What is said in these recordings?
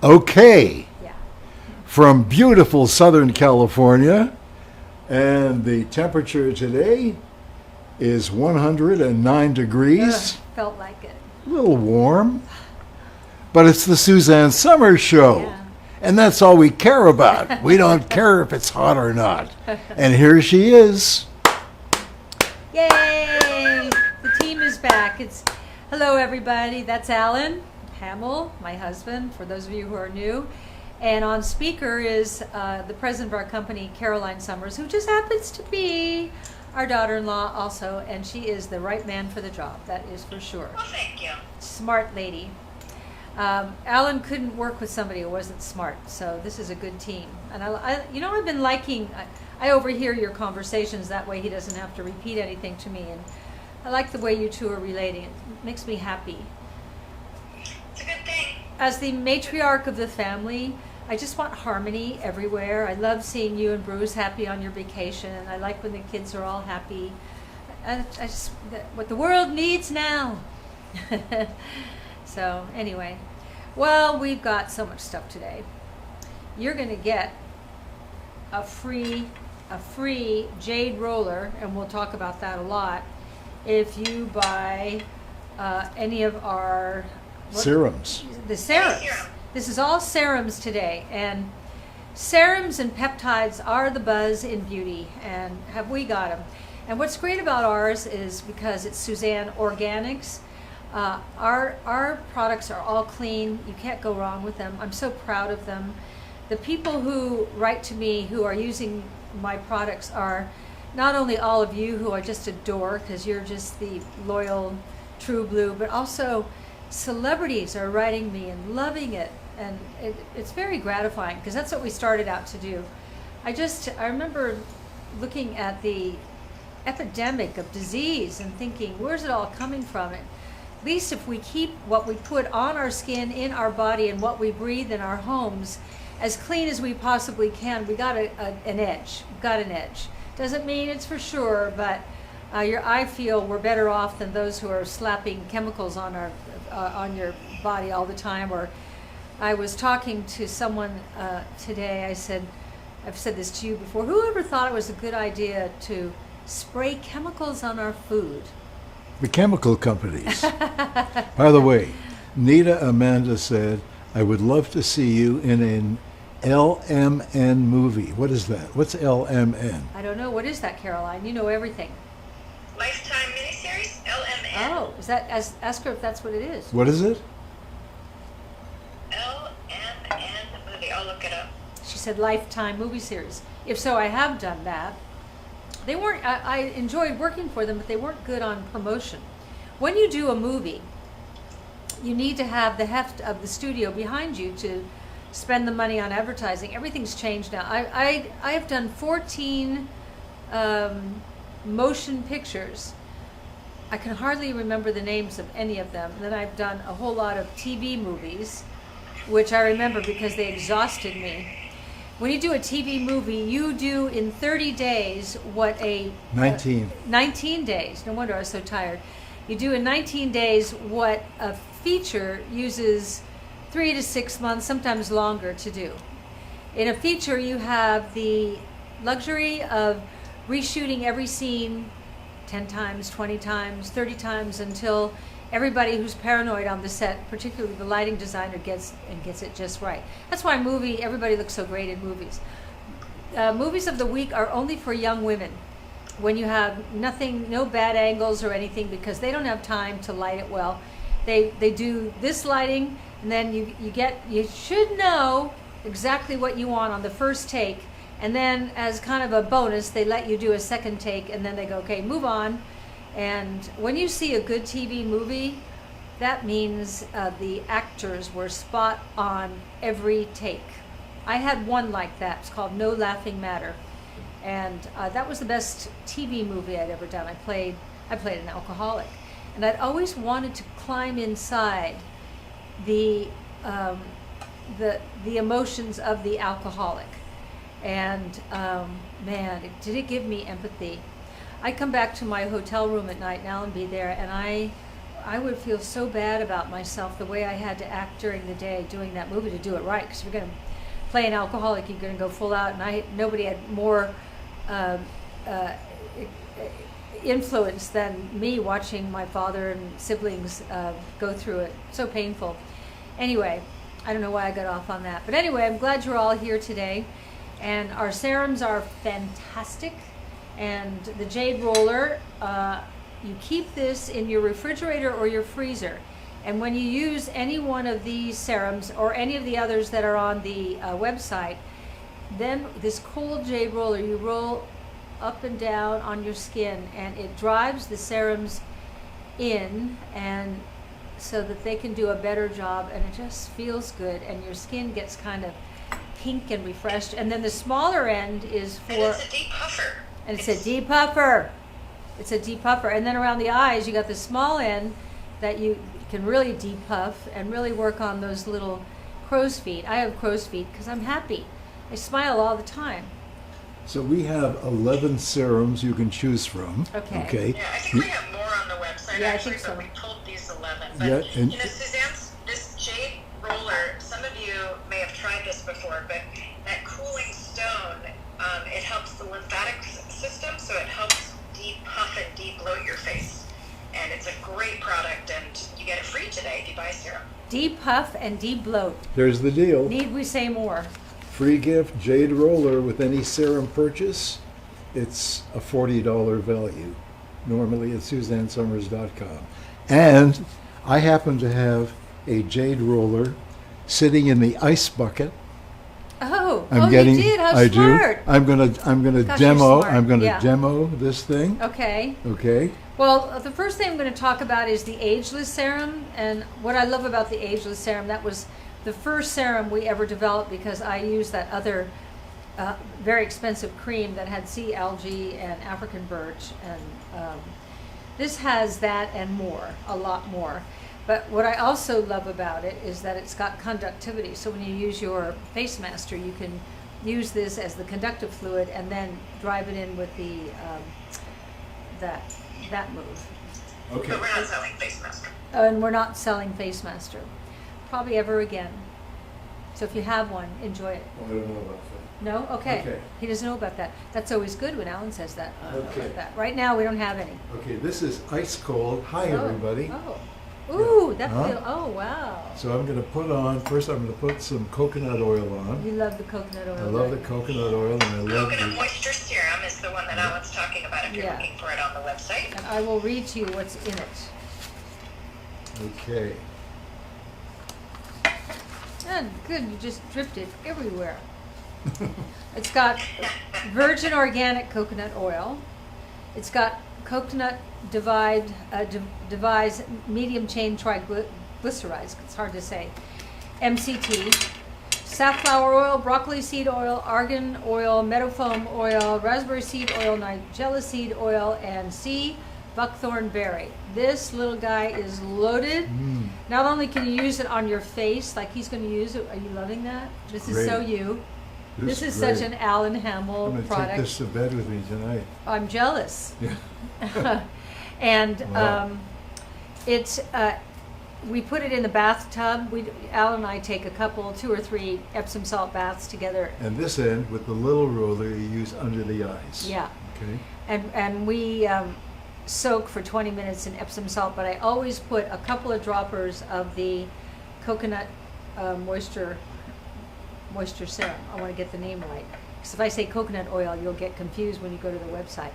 Okay, Yeah. from beautiful Southern California, and the temperature today is 109 degrees. Felt like it. A little warm, but it's the Suzanne Summers Show. Yeah. And that's all we care about. We don't care if it's hot or not. And here she is. Yay! The team is back. Hello, everybody. That's Alan Hamill, my husband, for those of you who are new. And on speaker is the president of our company, Caroline Summers, who just happens to be our daughter-in-law also, and she is the right man for the job. That is for sure. Well, thank you. Smart lady. Alan couldn't work with somebody who wasn't smart, so this is a good team. And I've been liking. I overhear your conversations. That way, he doesn't have to repeat anything to me. And I like the way you two are relating. It makes me happy. It's a good thing. As the matriarch of the family, I just want harmony everywhere. I love seeing you and Bruce happy on your vacation. I like when the kids are all happy. What the world needs now. So anyway, well, we've got so much stuff today. You're going to get a free Jade roller, and we'll talk about that a lot, if you buy any of our Serums. The serums. Serum. This is all serums today, and serums and peptides are the buzz in beauty, and have we got them? And what's great about ours is because it's Suzanne Organics. Our products are all clean. You can't go wrong with them. I'm so proud of them. The people who write to me who are using my products are not only all of you who I just adore because you're just the loyal true blue, but also celebrities are writing me and loving it. And it's very gratifying because that's what we started out to do. I remember looking at the epidemic of disease and thinking, where's it all coming from? At least if we keep what we put on our skin, in our body, and what we breathe in our homes as clean as we possibly can, we got an edge. We've got an edge. Doesn't mean it's for sure, but I feel we're better off than those who are slapping chemicals on on your body all the time. Or I was talking to someone today. I've said this to you before. Who ever thought it was a good idea to spray chemicals on our food? The chemical companies. By the way, Nita Amanda said, I would love to see you in an LMN movie. What is that? What's LMN? I don't know. What is that, Caroline? You know everything. Lifetime miniseries, LMN. Oh, is that? Ask her if that's what it is. What is it? LMN movie. I'll look it up. She said Lifetime movie series. If so, I have done that. They weren't. I enjoyed working for them, but they weren't good on promotion. When you do a movie, you need to have the heft of the studio behind you to spend the money on advertising. Everything's changed now. I have done 14 motion pictures. I can hardly remember the names of any of them. And then I've done a whole lot of TV movies, which I remember because they exhausted me. When you do a TV movie, you do in 30 days what 19 days. No wonder I was so tired. You do in 19 days what a feature uses 3 to 6 months, sometimes longer, to do. In a feature, you have the luxury of reshooting every scene 10 times, 20 times, 30 times until everybody who's paranoid on the set, particularly the lighting designer, gets it just right. That's why everybody looks so great in movies. Movies of the week are only for young women. When you have no bad angles or anything, because they don't have time to light it well. They do this lighting, and then you should know exactly what you want on the first take, and then as kind of a bonus, they let you do a second take, and then they go, okay, move on. And when you see a good TV movie, that means the actors were spot on every take. I had one like that. It's called No Laughing Matter. And that was the best TV movie I'd ever done. I played an alcoholic. And I'd always wanted to climb inside the emotions of the alcoholic. And man, did it give me empathy. I come back to my hotel room at night now and be there, and I would feel so bad about myself the way I had to act during the day doing that movie to do it right. Because you're going to play an alcoholic, you're going to go full out, and nobody had more influence than me watching my father and siblings go through it. So painful. Anyway, I don't know why I got off on that. But anyway, I'm glad you're all here today. And our serums are fantastic. And the Jade roller, you keep this in your refrigerator or your freezer. And when you use any one of these serums or any of the others that are on the website, then this cold Jade roller, you roll up and down on your skin, and it drives the serums in, and so that they can do a better job, and it just feels good, and your skin gets kind of pink and refreshed. And then the smaller end is for... And it's a depuffer. And it's a depuffer. It's a depuffer. And then around the eyes, you got the small end that you can really depuff and really work on those little crow's feet. I have crow's feet because I'm happy. I smile all the time. So we have 11 serums you can choose from. Okay. Yeah, I think we have more on the website, Yeah, I actually, think so. but we pulled these 11. But, Yeah, and- Suzanne's, this Jade roller, some of you may have tried this before, but that cooling stone, it helps the lymphatic system, so it helps depuff and de-bloat your face. And it's a great product, and you get it free today if you buy a serum. Depuff and de-bloat. Here's the deal. Need we say more? Free gift, Jade roller with any serum purchase. It's a $40 value. Normally at SuzanneSummers.com. And I happen to have a Jade roller sitting in the ice bucket. Oh, I'm you getting, did. How I smart. do. I'm gonna Gosh, demo. you're smart. I'm gonna Yeah. demo this thing. Okay. Okay. Well, the first thing I'm going to talk about is the ageless serum. And what I love about the ageless serum, that was the first serum we ever developed because I used that other very expensive cream that had sea algae and African birch. And this has that and more, a lot more. But what I also love about it is that it's got conductivity. So when you use your face master, you can use this as the conductive fluid and then drive it in with the that move. Okay. But we're not selling face mask. And we're not selling face master, probably ever again. So if you have one, enjoy it. Well, I don't know about that. No? Okay. Okay. He doesn't know about that. That's always good when Alan says that. I don't know Okay. about that. Right now, we don't have any. Okay, this is ice cold. Hi, everybody. Oh. Ooh, that Huh? feel. Oh, wow. So I'm going to put on, first I'm going to put some coconut oil on. You love the coconut oil. I love the right? coconut oil and I love Coconut the... Moisture Serum is the one that Alan's talking about if you're Yeah. looking for it on the website. And I will read to you what's in it. Okay. And good, you just dripped it everywhere. It's got virgin organic coconut oil. It's got coconut devise medium chain triglycerides. It's hard to say. MCT, safflower oil, broccoli seed oil, argan oil, meadowfoam oil, raspberry seed oil, nigella seed oil, and sea buckthorn berry. This little guy is loaded. Mm, Not only can you use it on your face, like he's going to use it. Are you loving that? This is so Great. you. This is great. such an Alan I'm Hamill going to product. take this to bed with me tonight. I'm jealous. Yeah. And Wow. it's we put it in the bathtub. Alan and I take a couple, 2 or 3 Epsom salt baths together. And this end, with the little roller, you use under the eyes. Yeah. Okay. And we soak for 20 minutes in Epsom salt, but I always put a couple of droppers of the coconut moisture serum. I want to get the name right. Because if I say coconut oil, you'll get confused when you go to the website.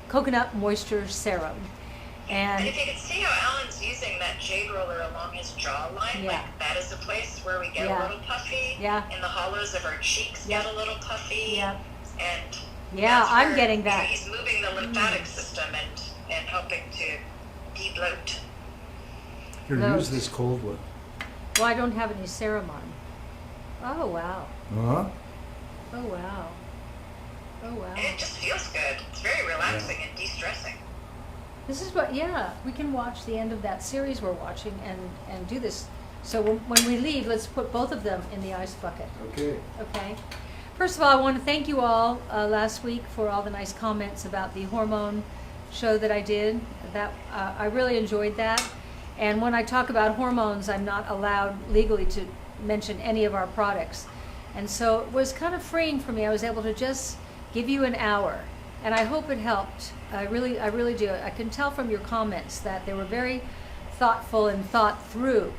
Coconut moisture serum. And And if you can see how Alan's using that Jade roller along his jawline, Yeah. like that is a place where we get Yeah. a little puffy. Yeah. And the hollows of our cheeks Yeah. get a little puffy. yeah, And yeah, that's I'm where, getting you know, that. he's moving the lymphatic system and helping to de-bloat. Here, No. use this cold one. Well, I don't have any serum on. Oh wow. Uh-huh. Oh wow. Oh wow. And it just feels good. It's very relaxing and de-stressing. This is what, yeah, we can watch the end of that series we're watching and do this. So when we leave, let's put both of them in the ice bucket, Okay. okay? First of all, I want to thank you all last week for all the nice comments about the hormone show that I did. That I really enjoyed that. And when I talk about hormones, I'm not allowed legally to mention any of our products. And so it was kind of freeing for me. I was able to just give you an hour. And I hope it helped. I really do. I can tell from your comments that they were very thoughtful and thought through.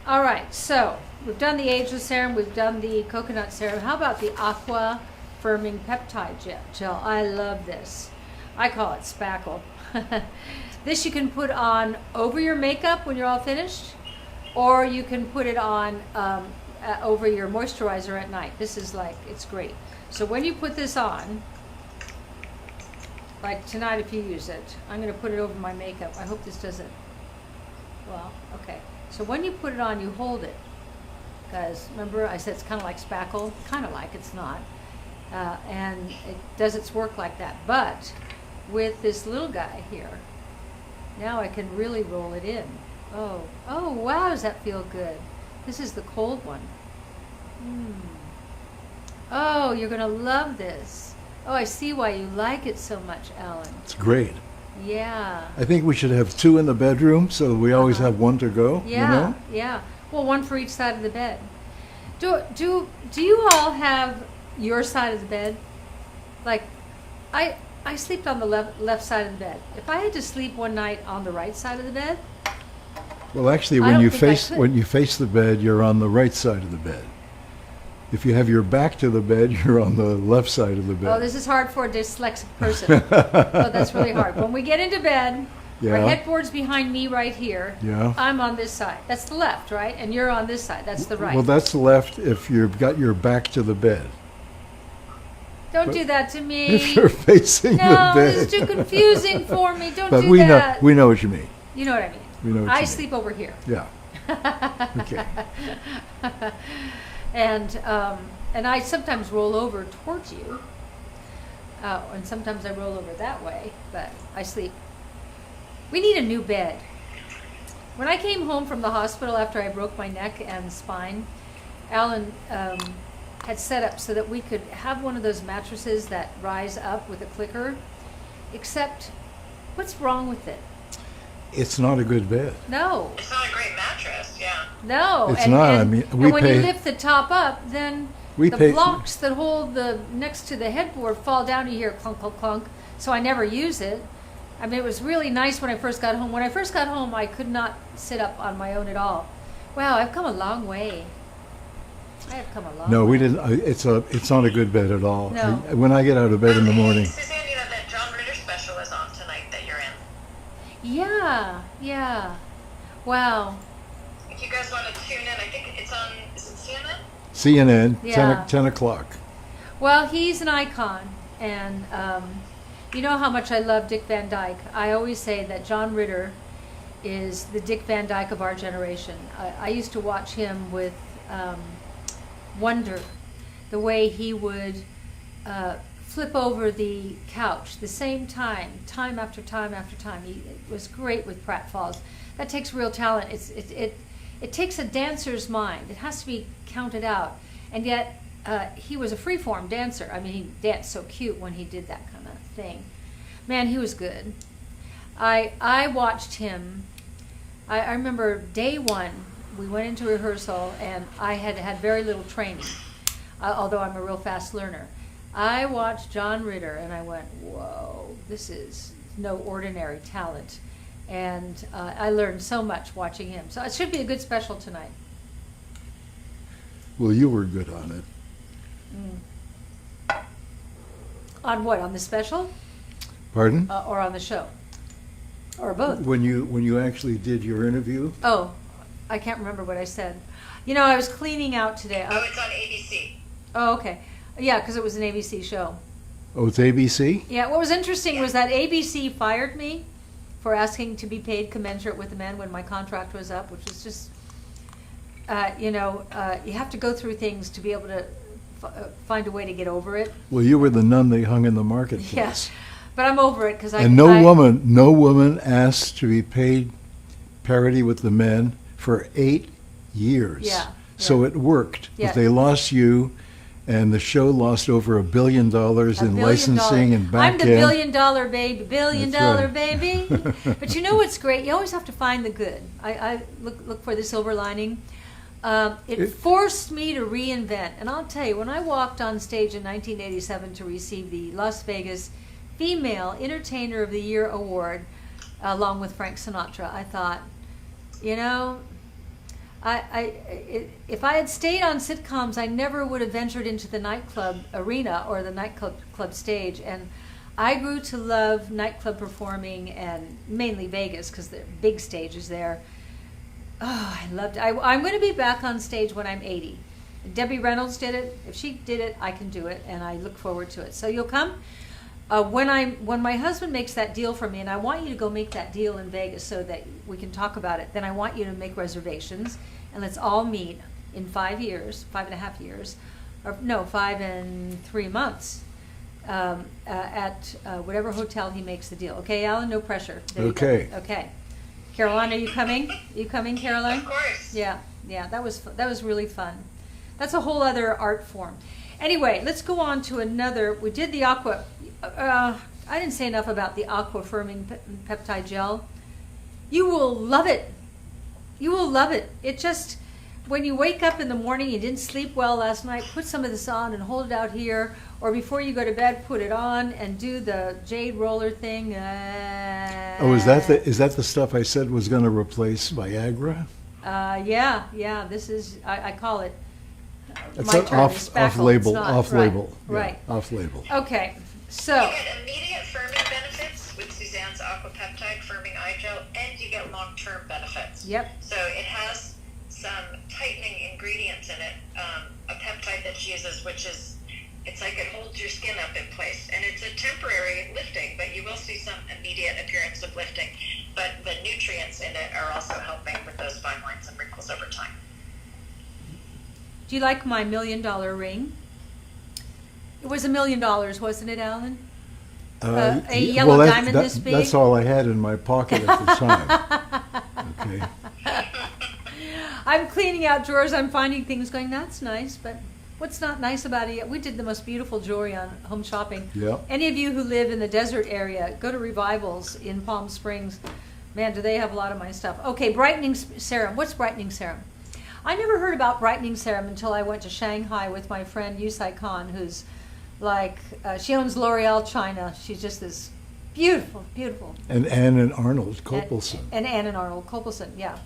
All right, so we've done the ageless serum, we've done the coconut serum. How about the Aqua firming peptide gel? I love this. I call it spackle. This you can put on over your makeup when you're all finished, or you can put it on over your moisturizer at night. This is like, it's great. So when you put this on, like tonight if you use it, I'm going to put it over my makeup. I hope this doesn't, well, okay. So when you put it on, you hold it. Because remember I said it's kind of like spackle? Kind of like, it's not. And it does its work like that. But with this little guy here, now I can really roll it in. Oh wow, does that feel good? This is the cold one. Oh, you're going to love this. Oh, I see why you like it so much, Alan. It's great. Yeah. I think we should have 2 in the bedroom so we always have one to go. Yeah, you know? yeah. Well, one for each side of the bed. Do you all have your side of the bed? Like, I slept on the left side of the bed. If I had to sleep one night on the right side of the bed, Well, actually, I when don't you think I face could. when you face the bed, you're on the right side of the bed. If you have your back to the bed, you're on the left side of the bed. oh, this is hard for a dyslexic person. Oh, that's really hard. When we get into bed, our Yeah. headboard's behind me right here. Yeah. I'm on this side. That's the left, right? And you're on this side. That's the right. Well, that's left if you've got your back to the bed. Don't do that to me. If you're facing the No, bed. this is too confusing for me. Don't But do we that. know we know what you mean. You know what I mean. We know what I you mean. sleep over here. Yeah. Okay. And I sometimes roll over towards you. And sometimes I roll over that way, but I sleep. We need a new bed. When I came home from the hospital after I broke my neck and spine, Alan had set up so that we could have one of those mattresses that rise up with a clicker, except what's wrong with it? It's not a good bed. No. It's not a great mattress, yeah. No. It's not. I mean, we and when pay- you lift the top up, then We the pay- blocks that hold the next to the headboard fall down. You hear clunk, clunk, clunk. So I never use it. I mean, it was really nice when I first got home. When I first got home, I could not sit up on my own at all. Wow, I've come a long way. I have come a long way. No, we didn't. It's not a good bed at all. No. When I get out of bed in the Hey, morning, Suzanne, you know that John Ritter special is on tonight that you're in. Yeah, yeah. Wow. If you guys want to tune in, I think it's on, is it CNN? CNN, Yeah. 10 o'clock. Well, he's an icon, and you know how much I love Dick Van Dyke. I always say that John Ritter is the Dick Van Dyke of our generation. I used to watch him with wonder, the way he would flip over the couch the same time after time after time. He was great with pratfalls. That takes real talent. It takes a dancer's mind. It has to be counted out, and yet. He was a free-form dancer. I mean, he danced so cute when he did that kind of thing. Man, he was good. I watched him. I remember day one, we went into rehearsal, and I had very little training, although I'm a real fast learner. I watched John Ritter, and I went, whoa, this is no ordinary talent. And I learned so much watching him. So it should be a good special tonight. Well, you were good on it. On what? On the special? Pardon? Or on the show? Or both? When you actually did your interview? Oh, I can't remember what I said. You know, I was cleaning out today. Oh, it's on ABC. Oh, okay. Yeah, because it was an ABC show. Oh, it's ABC? Yeah, what was interesting was that ABC fired me for asking to be paid commensurate with the men when my contract was up, which was just, you have to go through things to be able to find a way to get over it. Well, you were the nun they hung in the marketplace. Yes, but I'm over it because And no woman asked to be paid parity with the men for 8 years. Yeah, So yeah. it worked. Yeah. But they lost you, and the show lost over $1 billion in licensing and back I'm the billion-dollar baby, billion-dollar baby. But you know what's great? You always have to find the good. I look for the silver lining. It forced me to reinvent. And I'll tell you, when I walked on stage in 1987 to receive the Las Vegas Female Entertainer of the Year Award, along with Frank Sinatra, I thought, you know, if I had stayed on sitcoms, I never would have ventured into the nightclub arena or the nightclub stage. And I grew to love nightclub performing, and mainly Vegas because the big stage is there. Oh, I loved it. I'm going to be back on stage when I'm 80. Debbie Reynolds did it. If she did it, I can do it, and I look forward to it. So you'll come? When my husband makes that deal for me, and I want you to go make that deal in Vegas so that we can talk about it, then I want you to make reservations, and let's all meet in 5 years, 5.5 years, or no, 5 and 3 months at whatever hotel he makes the deal. Okay, Alan, no pressure. There Okay. Okay. Caroline, are you coming? Are you coming, Caroline? Of course. Yeah, that was really fun. That's a whole other art form. Anyway, let's go on to another. We did the Aqua. I didn't say enough about the Aqua firming peptide gel. You will love it. You will love it. It just, when you wake up in the morning, you didn't sleep well last night, put some of this on and hold it out here, or before you go to bed, put it on and do the Jade roller thing. Is that the stuff I said was going to replace Viagra? Yeah. This is, I call it. It's my an term is spackle, off-label. it's not. Off-label. Right. Yeah, off-label. Okay, so. You get immediate firming benefits with Suzanne's Aqua Peptide Firming Eye Gel, and you get long-term benefits. Yep. So it has some tightening ingredients in it, a peptide that she uses, which is, it's like it holds your skin up in place, and it's a temporary lifting, but you will see some immediate appearance of lifting. But the nutrients in it are also helping with those fine lines and wrinkles over time. Do you like my $1 million ring? It was $1 million, wasn't it, Alan? A yellow diamond this big? That's all I had in my pocket at the time. Okay. I'm cleaning out drawers. I'm finding things going, that's nice, but what's not nice about it? We did the most beautiful jewelry on Home Shopping. Yeah. Any of you who live in the desert area, go to Revivals in Palm Springs. Man, do they have a lot of my stuff. Okay, Brightening Serum. What's Brightening Serum? I never heard about Brightening Serum until I went to Shanghai with my friend Yusai Khan, who's like, she owns L'Oreal China. She's just this beautiful. And Ann and Arnold Copelson. And Ann and Arnold Copelson, yeah.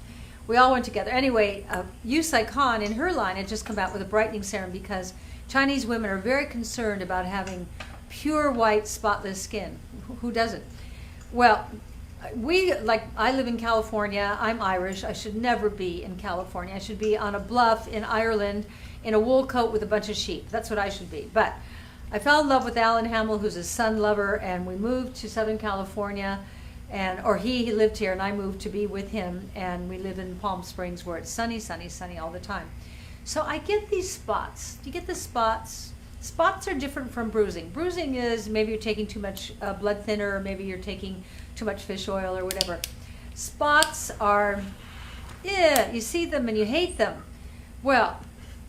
We all went together. Anyway, Yusai Khan, in her line, had just come out with a brightening serum because Chinese women are very concerned about having pure white, spotless skin. Who doesn't? Well, I live in California. I'm Irish. I should never be in California. I should be on a bluff in Ireland in a wool coat with a bunch of sheep. That's what I should be. But I fell in love with Alan Hamill, who's a sun lover, and we moved to Southern California. Or he lived here, and I moved to be with him, and we live in Palm Springs where it's sunny all the time. So I get these spots. Do you get the spots? Spots are different from bruising. Bruising is maybe you're taking too much blood thinner, or maybe you're taking too much fish oil or whatever. Spots are, you see them and you hate them. Well,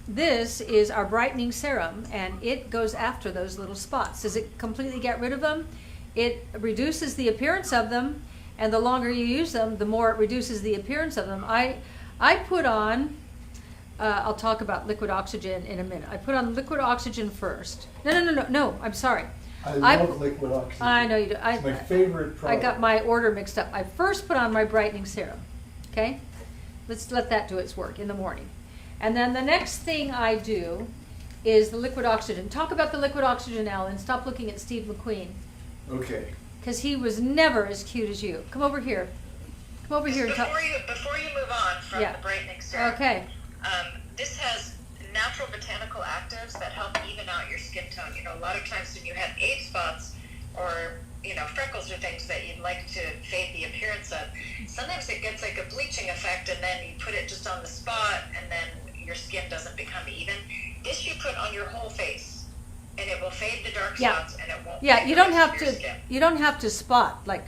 this is our brightening serum, and it goes after those little spots. Does it completely get rid of them? It reduces the appearance of them, and the longer you use them, the more it reduces the appearance of them. I put on, I'll talk about liquid oxygen in a minute. I put on liquid oxygen first. No, I'm sorry. I love liquid oxygen. I know you do. It's my favorite product. I got my order mixed up. I first put on my brightening serum, okay? Let's let that do its work in the morning. And then the next thing I do is the liquid oxygen. Talk about the liquid oxygen, Alan. Stop looking at Steve McQueen. Okay. Because he was never as cute as you. Come over here. Come over here and talk. Before you move on from the brightening serum, okay. This has natural botanical actives that help even out your skin tone. You know, a lot of times when you have age spots or, you know, freckles or things that you'd like to fade the appearance of, sometimes it gets like a bleaching effect, and then you put it just on the spot, and then your skin doesn't become even. This you put on your whole face, and it will fade the dark spots, and it won't. Yeah, fade you the don't rest have of your to. skin. You don't have to spot like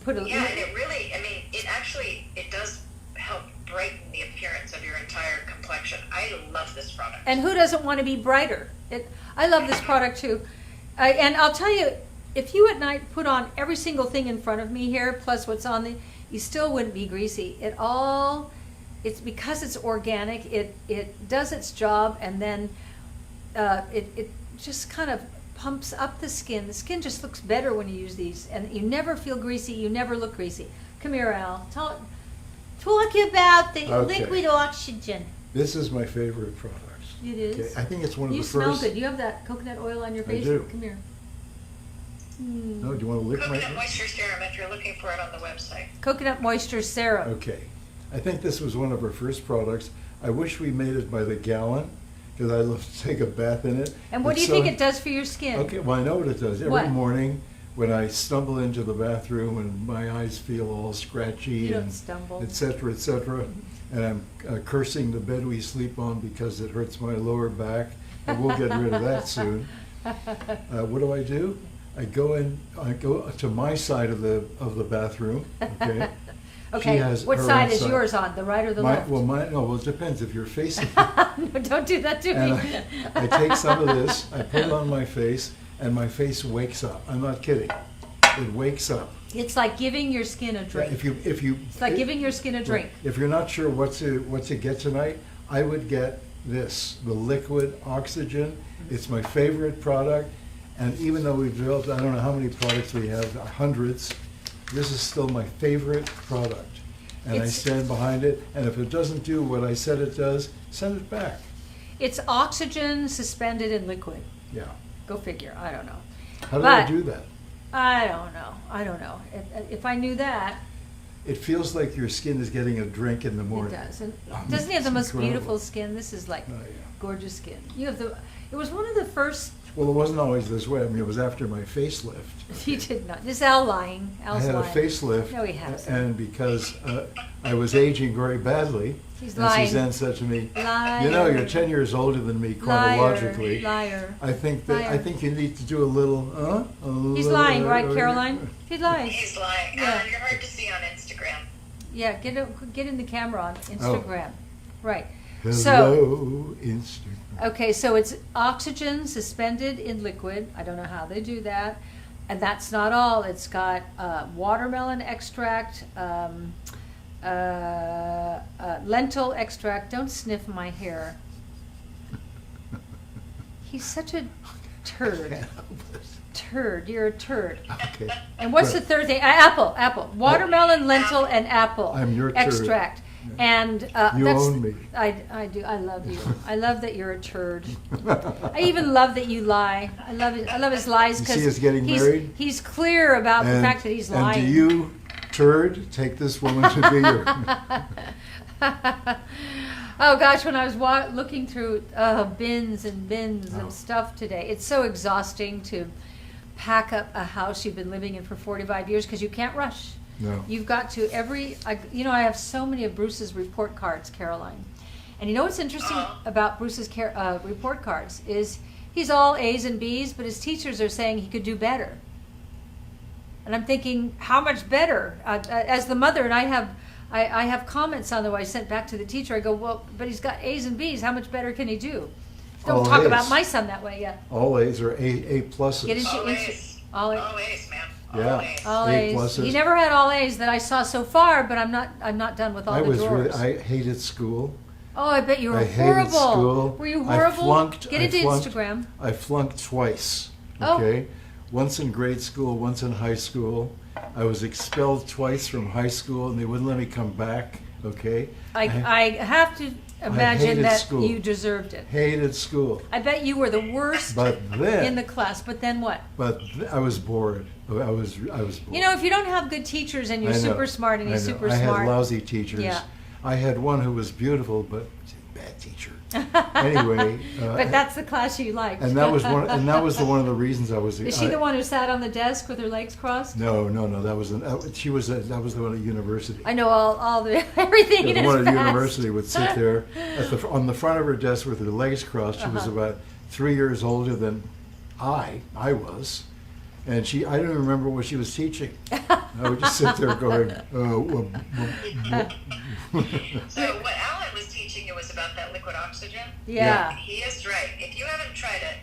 put a. Yeah, and it really, I mean, it does help brighten the appearance appearance of your entire complexion. I love this product. And who doesn't want to be brighter? I love this product too. And I'll tell you, if you at night put on every single thing in front of me here, plus what's on you still wouldn't be greasy. It's because it's organic, it does its job, and then it just kind of pumps up the skin. The skin just looks better when you use these, and you never feel greasy, you never look greasy. Come here, Al. Talk about the liquid oxygen. This is my favorite product. It is. Okay. I think it's one of You the smell first. good. You have that coconut oil on your face? I do. Come here. No, do you want to lick my? Coconut moisture serum if you're looking for it on the website. Coconut moisture serum. Okay. I think this was one of our first products. I wish we made it by the gallon because I love to take a bath in it. And what do you think it does for your skin? Okay, well, I know what it does. Every What? morning when I stumble into the bathroom and my eyes feel all scratchy You don't and stumble. et cetera, and I'm cursing the bed we sleep on because it hurts my lower back, and we'll get rid of that soon. What do? I go to my side of the bathroom, okay? She Okay, has what her side own is yours on, the right or the left? Well, it depends if you're facing. No, don't do that to And me. I take some of this, I put it on my face, and my face wakes up. I'm not kidding. It wakes up. It's like giving your skin a drink. If you, It's like giving your skin a drink. If you're not sure what to get tonight, I would get this, the liquid oxygen. It's my favorite product, and even though we've developed, I don't know how many products we have, hundreds, this is still my favorite product. And I It's- stand behind it, and if it doesn't do what I said it does, send it back. It's oxygen suspended in liquid. Yeah. Go figure. I don't know. How do I But- do that? I don't know. If I knew that, It feels like your skin is getting a drink in the it morning. does. And doesn't he have the It's most incredible. beautiful skin? This is like Oh, yeah. gorgeous skin. It was one of the first. Well, it wasn't always this way. I mean, it was after my facelift. He did not. This is Al lying. Al's I had a lying. facelift. No, he hasn't. And because I was aging very badly, He's and lying. Suzanne said to me, Liar. "You know, you're 10 years older than me chronologically. Liar. I think Liar. you need to do a little, He's lying, right, Caroline? He lies. He's lying. Yeah. You're hard to see on Instagram. Yeah, get in the camera on Instagram. Right. So, Hello, Instagram. okay, so it's oxygen suspended in liquid. I don't know how they do that. And that's not all. It's got watermelon extract, lentil extract. Don't sniff my hair. He's such a turd. Turd. You're a turd. Okay. And what's the third thing? Apple. Watermelon, lentil, and apple. I'm your turd. Extract. And You that's, own me. I do. I love you. I love that you're a turd. I even love that you lie. I love his lies You see because us getting married? he's clear about the fact that he's lying. And do you, turd, take this woman to be your... Oh gosh, when I was looking through bins and bins Oh. of stuff today, it's so exhausting to pack up a house you've been living in for 45 years because you can't rush. No. You've got to I have so many of Bruce's report cards, Caroline. And you know what's interesting about Bruce's report cards is he's all A's and B's, but his teachers are saying he could do better. And I'm thinking, how much better? As the mother, and I have comments on the way I sent back to the teacher. I go, well, but he's got A's and B's. How much better can he do? Don't All talk A's. about my son that way yet. All A's are A pluses. Get into Always. all Always, ma'am. Yeah. Always. all A A's. pluses. He never had all A's that I saw so far, but I'm not done with all the drawers. I hated school. Oh, I bet you were I hated horrible. school. Were you I horrible? flunked- Get I into flunked- Instagram. I flunked twice, Oh. okay? Once in grade school, once in high school. I was expelled twice from high school, and they wouldn't let me come back, okay? I have to imagine hated that school. you deserved it. Hated school. I bet you were the worst But then, in the class. But then what? I was bored. I was bored. You know, if you don't have good teachers and you're I know, super smart and he's I know. super I smart. had lousy teachers. Yeah. I had one who was beautiful, but bad teacher. Anyway. But that's the class you liked. And that was one of the reasons I was. Is she the one who sat on the desk with her legs crossed? No. That was that was the one at university. I know all the everything The in one his at past. university would sit there on the front of her desk with her legs crossed. She was about 3 years older than I was, and I don't even remember what she was teaching. I would just sit there going. So what Alan was it was about that liquid oxygen. Yeah. He is right. If you haven't tried it,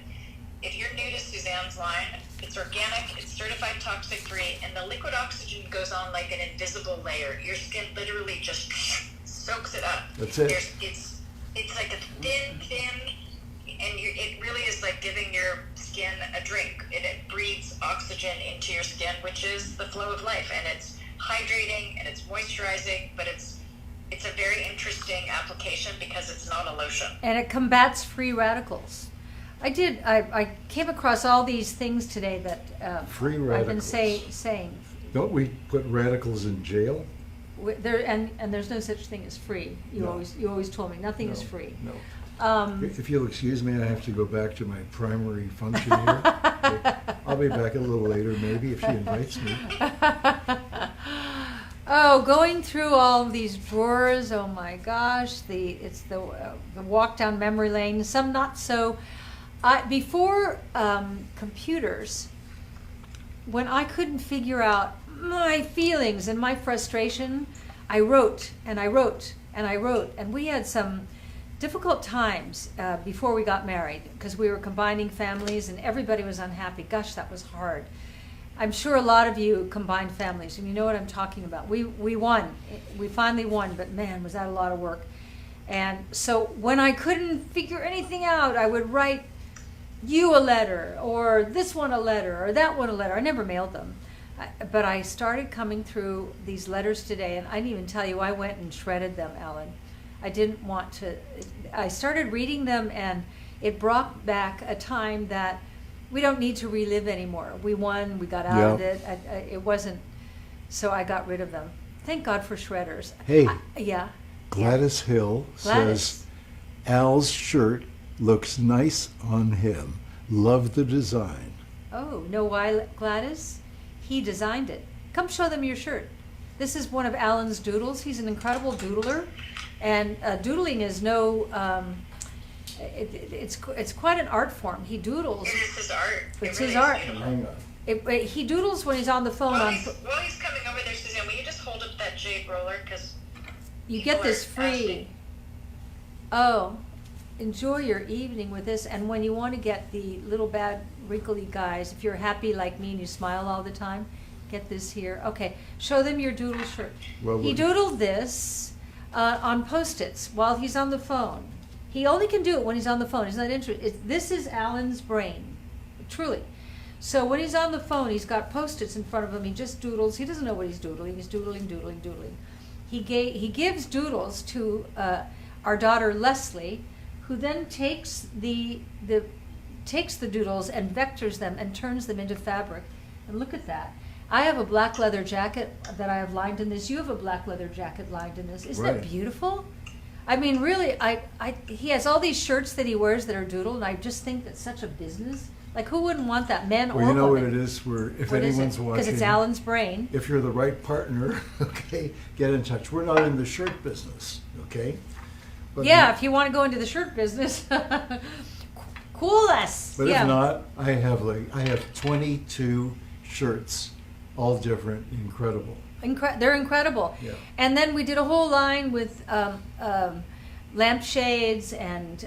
if you're new to Suzanne's line, it's organic, it's certified toxic free, and the liquid oxygen goes on like an invisible layer. Your skin literally just soaks it up. That's it. It's like a thin, and it really is like giving your skin a drink. It breathes oxygen into your skin, which is the flow of life, and it's hydrating and it's moisturizing, but it's a very interesting application because it's not a lotion. And it combats free radicals. I came across all these things today that Free I've been radicals. saying. Don't we put radicals in jail? There and there's no such thing as free. You No. always told me nothing is No, free. No. If you'll excuse me, I have to go back to my primary function here. Okay. I'll be back a little later, maybe, if she invites me. Oh, going through all of these drawers, oh my gosh, it's the walk down memory lane, some not so. Before computers, when I couldn't figure out my feelings and my frustration, I wrote and I wrote and I wrote. And we had some difficult times before we got married because we were combining families and everybody was unhappy. Gosh, that was hard. I'm sure a lot of you combined families and you know what I'm talking about. We won. We finally won, but man, was that a lot of work. And so when I couldn't figure anything out, I would write you a letter, or this one a letter, or that one a letter. I never mailed them. But I started coming through these letters today, and I didn't even tell you, I went and shredded them, Ellen. I didn't want to. I started reading them, and it brought back a time that we don't need to relive anymore. We won, we got out of it. It wasn't, so I got rid of them. Thank God for shredders. Hey, yeah. Gladys Hill Gladys. says, Al's shirt looks nice on him. Love the design. Oh, know why, Gladys? He designed it. Come show them your shirt. This is one of Alan's doodles. He's an incredible doodler. And doodling is no, it's quite an art form. He doodles. It is his art. It's It really his is art. beautiful. Hang on. He doodles when he's on the phone. While he's coming over there, Suzanne, will you just hold up that Jade roller? Because You get this free. Oh, enjoy your evening with this. And when you want to get the little bad wrinkly guys, if you're happy like me and you smile all the time, get this here. Okay, show them your doodle shirt. Well, He doodled this on Post-its while he's on the phone. He only can do it when he's on the phone. He's not interested. This is Alan's brain, truly. So when he's on the phone, he's got Post-its in front of him. He just doodles. He doesn't know what he's doodling. He's doodling, doodling, doodling. He gives doodles to our daughter Leslie, who then takes the doodles and vectors them and turns them into fabric. And look at that. I have a black leather jacket that I have lined in this. You have a black leather jacket lined in this. Isn't Right. that beautiful? I mean, really, he has all these shirts that he wears that are doodled, and I just think that's such a business. Like, who wouldn't want that, men or Well, you women? know what it is? If What is it? anyone's watching, Because it's Alan's brain. if you're the right partner, okay, get in touch. We're not in the shirt business, okay? But Yeah, if you want to go into the shirt business, cool us. But yeah. if not, I have 22 shirts, all different, incredible. They're incredible. Yeah. And then we did a whole line with lampshades and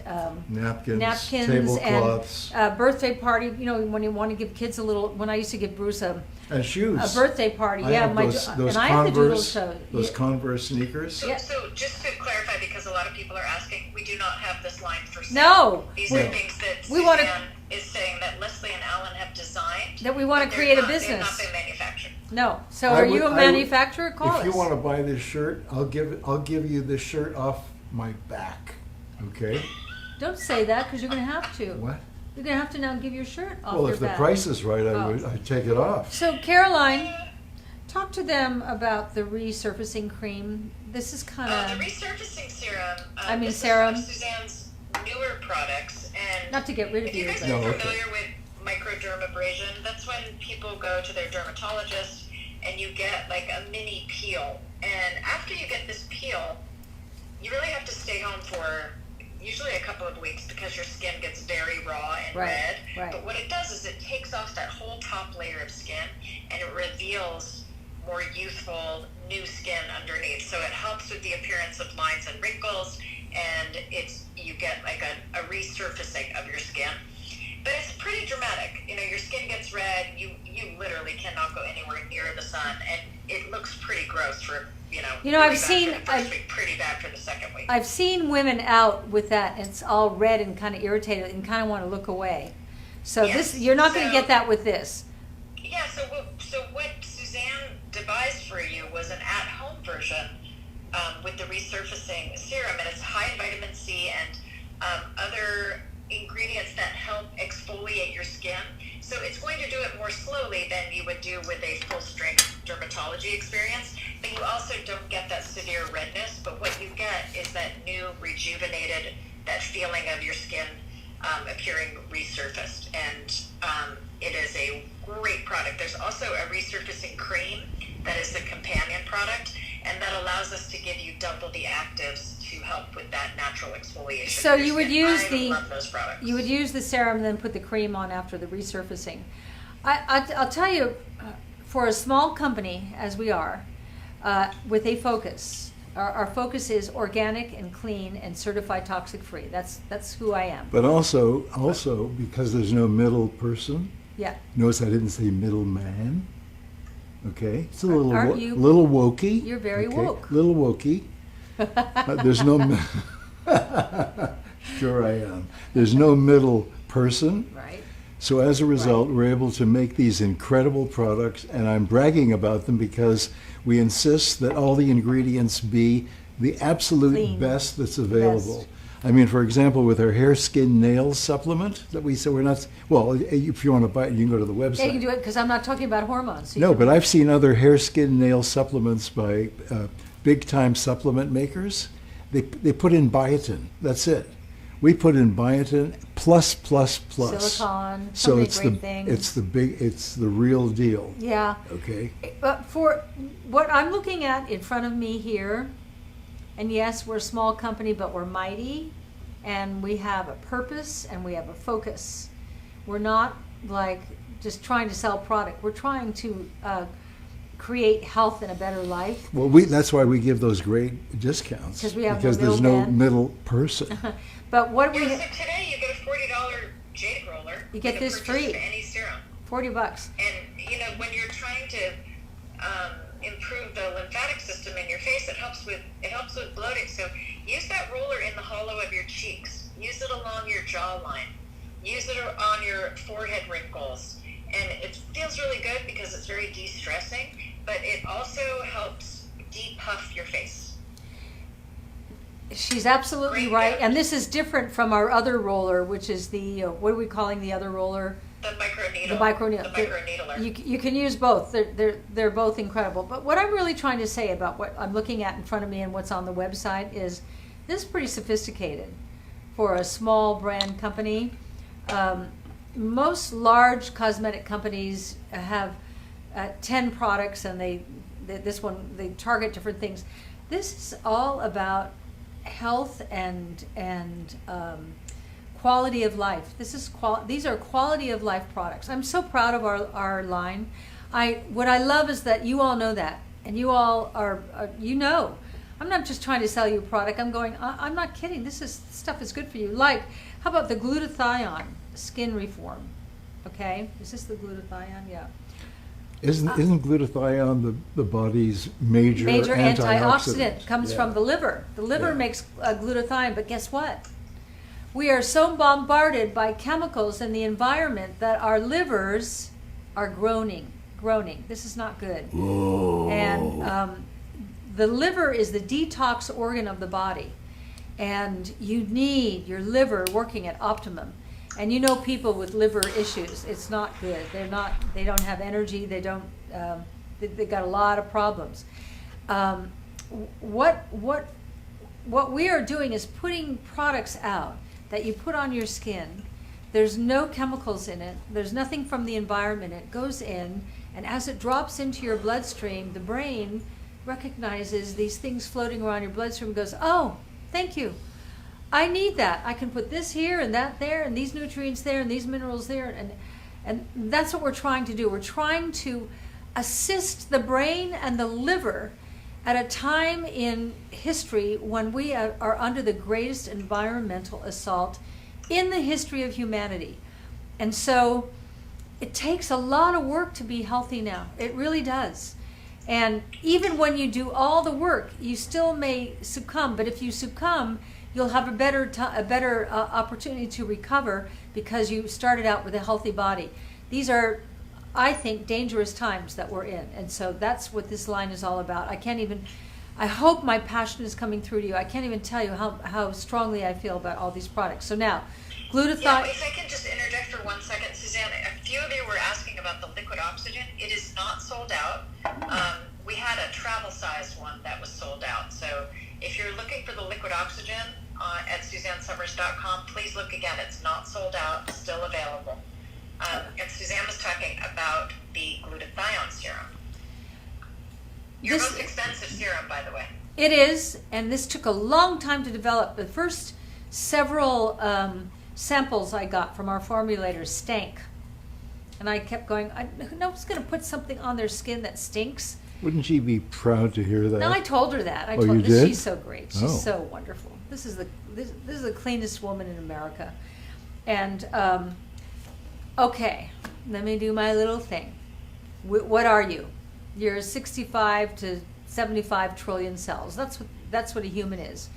Napkins, and tablecloths, birthday party. You know, when you want to give kids a little. When I used to give Bruce a shoes. birthday party, I yeah, have my those and I have the doodle show. Those Yeah. Converse sneakers. So, Yeah. so just to clarify, because a lot of people are asking, we do not have this line for sale. No, These No. are things that We wanna- Suzanne is saying that Leslie and Alan have designed. that we want but to they're create a not- They've business. not been manufactured. No. So I are would- you a I would- manufacturer? Call If you us. want to buy this shirt, I'll give you this shirt off my back. Okay? Don't say that because you're going to have to. What? You're going to have to now give your shirt off Well, your if the back. price is right, Oh. I'd take it off. So Caroline, talk to them about the resurfacing cream. This is kind The of resurfacing serum. I mean, this serum. is one of Suzanne's newer products, and not to get rid of if you you, guys but No, are okay. familiar with microdermabrasion, that's when people go to their dermatologist and you get like a mini peel. And after you get this peel, you really have to stay home for usually a couple of weeks because your skin gets very raw and Right, red. right. But what it does is it takes off that whole top layer of skin and it reveals more youthful, new skin underneath. So it helps with the appearance of lines and wrinkles, and resurfacing of your skin. But it's pretty dramatic. You know, your skin gets red. You literally cannot go anywhere near the sun, and it looks pretty gross for You know, pretty I've bad seen- for the first week, pretty bad for the second week. I've seen women out with that, and it's all red and kind of irritated and kind of want to look away. So Yes. you're not going to So- get that with this. Yeah, so what Suzanne devised for you was an at-home version with the resurfacing serum, and it's high in vitamin C and other ingredients that help exfoliate your skin. So it's going to do it more slowly than you would do with a full-strength dermatology experience, but you also don't get that severe redness, but what you get is that new, rejuvenated, that feeling of your skin appearing resurfaced, and it is a great product. There's also a resurfacing cream that is the companion product, and that allows us to give you double the actives to help with that natural exfoliation. So of your you would skin. use I love those products. You would use the serum and then put the cream on after the resurfacing. I'll tell you, for a small company as we are, with a focus, our focus is organic and clean and certified toxic free. That's who I am. But also because there's no middle person. Yeah. Notice I didn't say middleman. Okay, it's a Aren't you- little wokey. You're very okay? woke. Little wokey. There's no. Sure, I am. There's no middle person. Right. So as a result, Right. we're able to make these incredible products, and I'm bragging about them because we insist that all the ingredients be the absolute Clean. best that's available. Best. I mean, for example, with our hair, skin, nail supplement that we say we're not, well, if you want to buy it, you can go to the website. Yeah, you can do it because I'm not talking about hormones. So you No, can- but I've seen other hair, skin, nail supplements by big-time supplement makers. They put in biotin. That's it. We put in biotin plus. silicone, so So many it's great things. it's the real deal. Yeah. Okay. But for what I'm looking at in front of me here, and yes, we're a small company, but we're mighty, and we have a purpose and we have a focus. We're not like just trying to sell product. We're trying to create health and a better life. Well, that's why we give those great discounts 'Cause we have no because there's no middleman. middle person. But what we Yeah, so today you get a $40 Jade roller. You get with this the purchase free. of any serum. $40. And when you're trying to improve the lymphatic system in your face, it helps with bloating. So use that roller in the hollow of your cheeks. Use it along your jawline. Use it on your forehead wrinkles. And it feels really good because it's very de-stressing, but it also helps depuff your face. She's absolutely Great right. gift. And this is different from our other roller, which is the, what are we calling the other roller? The microneedle. The microneedle. The microneedler. You can use both. They're both incredible. But what I'm really trying to say about what I'm looking at in front of me and what's on the website is this is pretty sophisticated for a small brand company. Most large cosmetic companies have 10 products, and they target different things. This is all about health and quality of life. These are quality of life products. I'm so proud of our line. What I love is that you all know that, and you all are I'm not just trying to sell you a product. I'm going, I'm not kidding. This stuff is good for you. Like, how about the glutathione skin reform? Okay, is this the glutathione? Yeah. Isn't glutathione the body's major antioxidant? Comes Yeah. from the liver. The liver Yeah. makes glutathione, but guess what? We are so bombarded by chemicals in the environment that our livers are groaning. This is not good. Whoa. And the liver is the detox organ of the body, and you need your liver working at optimum. And people with liver issues, it's not good. They don't have energy. They got a lot of problems. What we are doing is putting products out that you put on your skin. There's no chemicals in it. There's nothing from the environment. It goes in, and as it drops into your bloodstream, the brain recognizes these things floating around your bloodstream and goes, oh, thank you. I need that. I can put this here and that there and these nutrients there and these minerals there. And that's what we're trying to do. We're trying to assist the brain and the liver at a time in history when we are under the greatest environmental assault in the history of humanity. And so it takes a lot of work to be healthy now. It really does. And even when you do all the work, you still may succumb. But if you succumb, you'll have a better opportunity to recover because you started out with a healthy body. These are, I think, dangerous times that we're in. And so that's what this line is all about. I hope my passion is coming through to you. I can't even tell you how strongly I feel about all these products. So now, glutathione. Yeah, if I can just interject for 1 second, Suzanne, a few of you were asking about the liquid oxygen. It is not sold out. We had a travel-sized one that was sold out. So if you're looking for the liquid oxygen at SuzanneSummers.com, please look again. It's not sold out, still available. And Suzanne was talking about the glutathione serum. Your most expensive serum, by the way. It is, and this took a long time to develop. The first several samples I got from our formulators stank. And I kept going, nobody's going to put something on their skin that stinks. Wouldn't she be proud to hear that? No, I told her that. I Oh, told you her did? she's so great. She's so wonderful. This is the cleanest woman in America. And okay, let me do my little thing. What are you? You're 65 to 75 trillion cells. That's what a human is.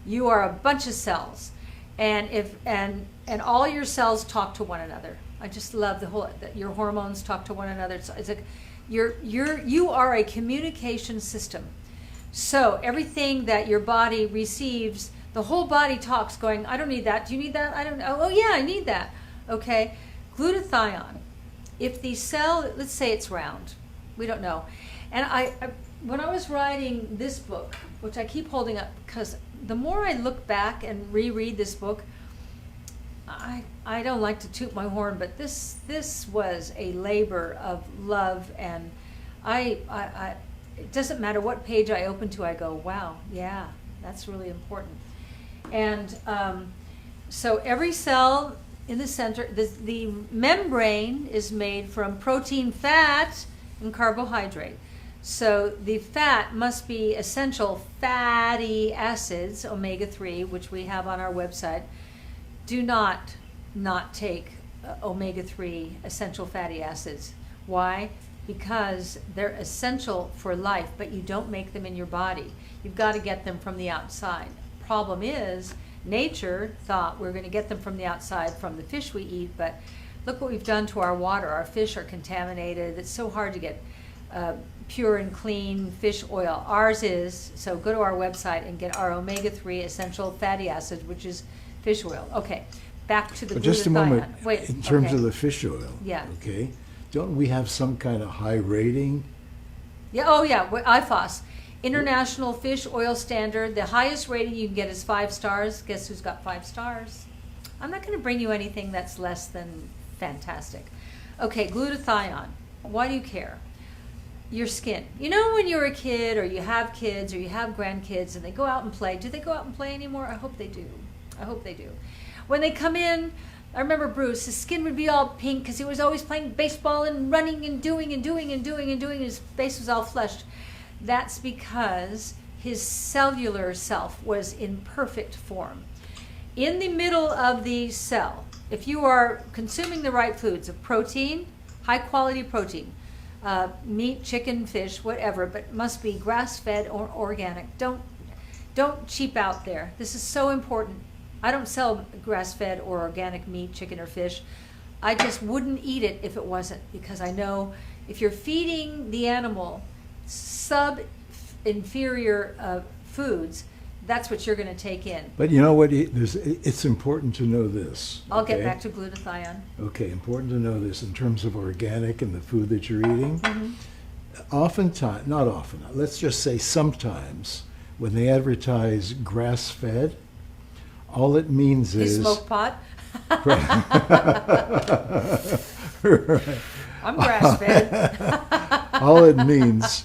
You are a bunch of cells, and all your cells talk to one another. I just love that your hormones talk to one another. It's like you are a communication system. So everything that your body receives, the whole body talks, going, I don't need that. Do you need that? I don't. Oh yeah, I need that. Okay, glutathione. If the cell, let's say it's round. We don't know. And I when I was writing this book, which I keep holding up, because the more I look back and reread this book, I don't like to toot my horn, but this was a labor of love, and I it doesn't matter what page I open to, I go, wow, yeah, that's really important. And so every cell in the center, the membrane is made from protein, fat, and carbohydrate. So the fat must be essential fatty acids, omega-3, which we have on our website. Do not take omega-3 essential fatty acids. Why? Because they're essential for life, but you don't make them in your body. You've got to get them from the outside. Problem is, nature thought we're going to get them from the outside from the fish we eat, but look what we've done to our water. Our fish are contaminated. It's so hard to get pure and clean fish oil. Ours is, so go to our website and get our omega-3 essential fatty acids, which is fish oil. Okay, back to the But glutathione. just a moment, Wait, in terms okay. of the fish oil, Yeah. okay, don't we have some kind of high rating? Yeah, oh yeah, IFOS, International Fish Oil Standard. The highest rating you can get is 5 stars. Guess who's got 5 stars? I'm not going to bring you anything that's less than fantastic. Okay, glutathione. Why do you care? Your skin. You know when you're a kid, or you have kids, or you have grandkids, and they go out and play. Do they go out and play anymore? I hope they do. I hope they do. When they come in, I remember Bruce, his skin would be all pink because he was always playing baseball and running and doing. His face was all flushed. That's because his cellular self was in perfect form. In the middle of the cell, if you are consuming the right foods of protein, high quality protein, meat, chicken, fish, whatever, but must be grass-fed or organic. Don't cheap out there. This is so important. I don't sell grass-fed or organic meat, chicken, or fish. I just wouldn't eat it if it wasn't, because I know if you're feeding the animal sub-inferior foods, that's what you're going to take in. But you know what? It's important to know this. I'll get okay? back to glutathione. Okay, important to know this in terms of organic and the food that you're eating. Mm-hmm. Oftentimes, not often, let's just say sometimes, when they advertise grass-fed, all it means His is... smoke pot. Right. I'm grass-fed. All it means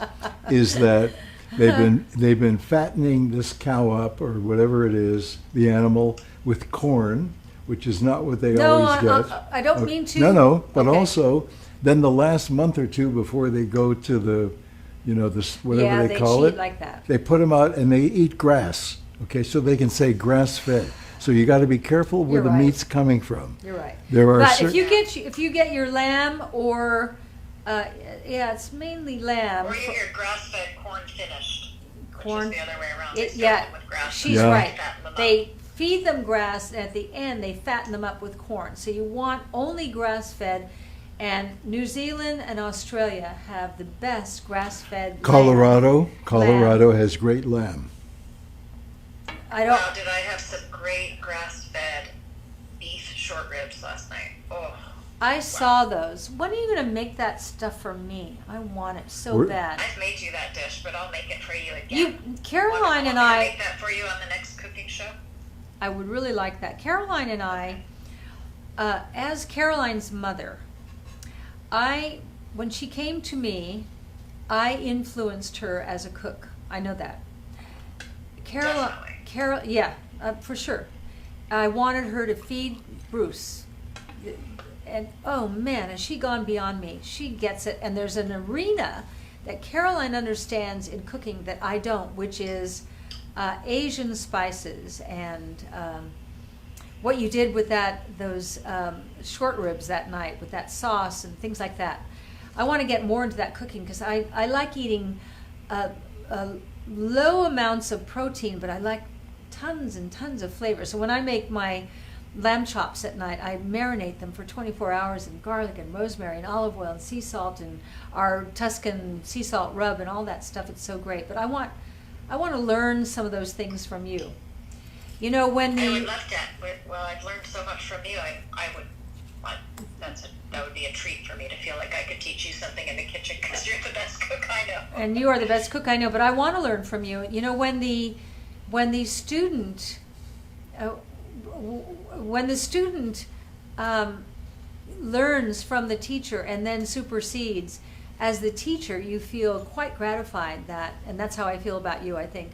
is that they've been fattening this cow up, or whatever it is, the animal, with corn, which is not what they always get. I don't mean to. No, but Okay. also then the last month or two before they go to the, this whatever Yeah, they call cheat it, like that. they put them out and they eat grass. Okay, so they can say grass-fed. So you got to be careful where You're the right. meat's coming from. You're right. There are But cer- if you get your lamb or yeah, it's mainly lamb. Or you get your grass-fed corn finished, Corn. which is the other way around. It, They fill yeah, them with grass. she's Yeah. right. Fatten them up. They feed them grass, and at the end they fatten them up with corn. So you want only grass-fed, and New Zealand and Australia have the best grass-fed lamb. Colorado has great lamb. I don't. Wow, did I have some great grass-fed beef short ribs last night? Oh, I saw those. When are you going to make that stuff for me? I want it so We're- bad. I've made you that dish, but I'll make it for you again. You, Caroline Want and me to I. make that for you on the next cooking show? I would really like that. Caroline and I, as Caroline's mother, when she came to me, I influenced her as a cook. I know that. Definitely. Yeah, for sure. I wanted her to feed Bruce. And oh man, has she gone beyond me? She gets it. And there's an arena that Caroline understands in cooking that I don't, which is Asian spices and what you did with those short ribs that night with that sauce and things like that. I want to get more into that cooking because I like eating low amounts of protein, but I like tons and tons of flavor. So when I make my lamb chops at night, I marinate them for 24 hours in garlic and rosemary and olive oil and sea salt and our Tuscan sea salt rub and all that stuff. It's so great. But I want to learn some of those things from you. You know, when I would the love that. Well, I've learned so much from you. That would be a treat for me to feel like I could teach you something in the kitchen because you're the best cook I know. and you are the best cook I know, but I want to learn from you. You know, when the student learns from the teacher and then supersedes, as the teacher, you feel quite gratified and that's how I feel about you, I think.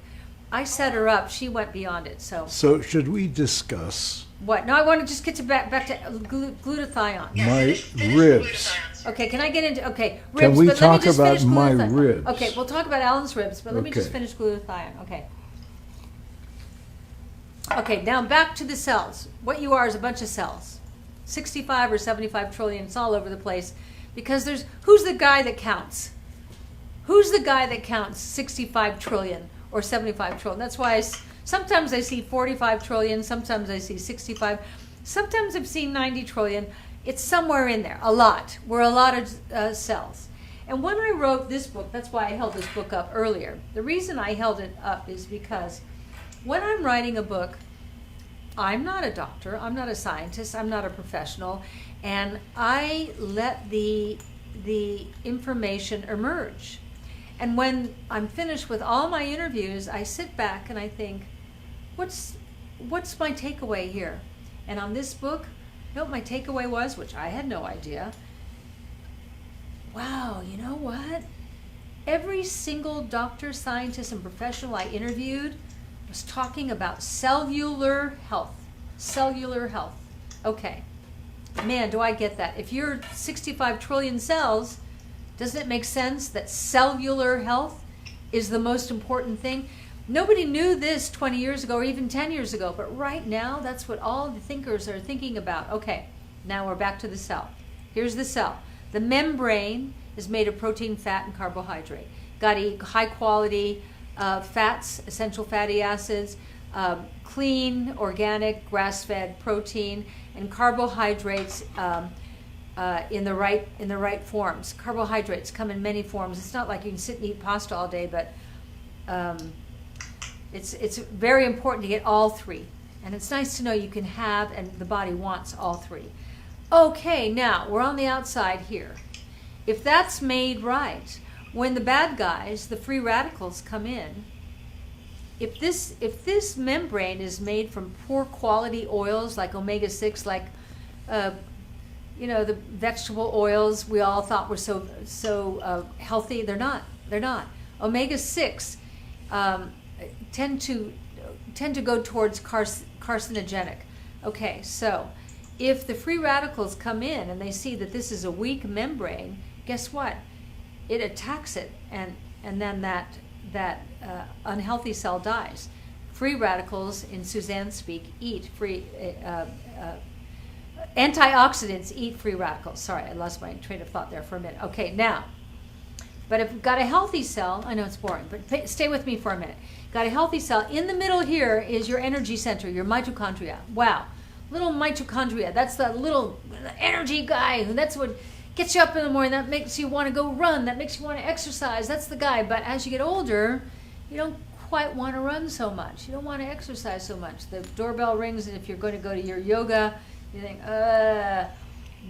I set her up, she went beyond it, so. So should we discuss What? No, I want to just get back to glutathione. Yeah, my finish the ribs? glutathione. Okay, can I get into, ribs, Can we but let me talk just about finish my glutathione. ribs? Okay, we'll talk about Alan's ribs, but let me just Okay. finish glutathione, okay. Okay, now back to the cells. What you are is a bunch of cells. 65 or 75 trillion, it's all over the place. Because who's the guy that counts? Who's the guy that counts 65 trillion or 75 trillion? That's why sometimes I see 45 trillion, sometimes I see 65, sometimes I've seen 90 trillion. It's somewhere in there, a lot. We're a lot of cells. And when I wrote this book, that's why I held this book up earlier. The reason I held it up is because when I'm writing a book, I'm not a doctor, I'm not a scientist, I'm not a professional, and I let the information emerge. And when I'm finished with all my interviews, I sit back and I think, what's my takeaway here? And on this book, you know what my takeaway was, which I had no idea. Wow, you know what? Every single doctor, scientist, and professional I interviewed was talking about cellular health. Cellular health. Okay. Man, do I get that. If you're 65 trillion cells, doesn't it make sense that cellular health is the most important thing? Nobody knew this 20 years ago or even 10 years ago, but right now that's what all the thinkers are thinking about. Okay, now we're back to the cell. Here's the cell. The membrane is made of protein, fat, and carbohydrate. Got to eat high quality fats, essential fatty acids, clean, organic, grass-fed protein, and carbohydrates in the right forms. Carbohydrates come in many forms. It's not like you can sit and eat pasta all day, but it's very important to get all three. And it's nice to know you can have, and the body wants all three. Okay, now we're on the outside here. If that's made right, when the bad guys, the free radicals, come in, if this membrane is made from poor quality oils like omega-6, like the vegetable oils we all thought were so healthy, they're not. Omega-6 tend to go towards carcinogenic. Okay, so if the free radicals come in and they see that this is a weak membrane, guess what? It attacks it, and then that unhealthy cell dies. free radicals, in Suzanne speak, eat free, antioxidants eat free radicals. Sorry, I lost my train of thought there for a minute. Okay, now, but if you've got a healthy cell, I know it's boring, but stay with me for a minute. Got a healthy cell. In the middle here is your energy center, your mitochondria. Wow, little mitochondria. That's the little energy guy. That's what gets you up in the morning. That makes you want to go run. That makes you want to exercise. That's the guy. But as you get older, you don't quite want to run so much. You don't want to exercise so much. The doorbell rings, and if you're going to go to your yoga, you think,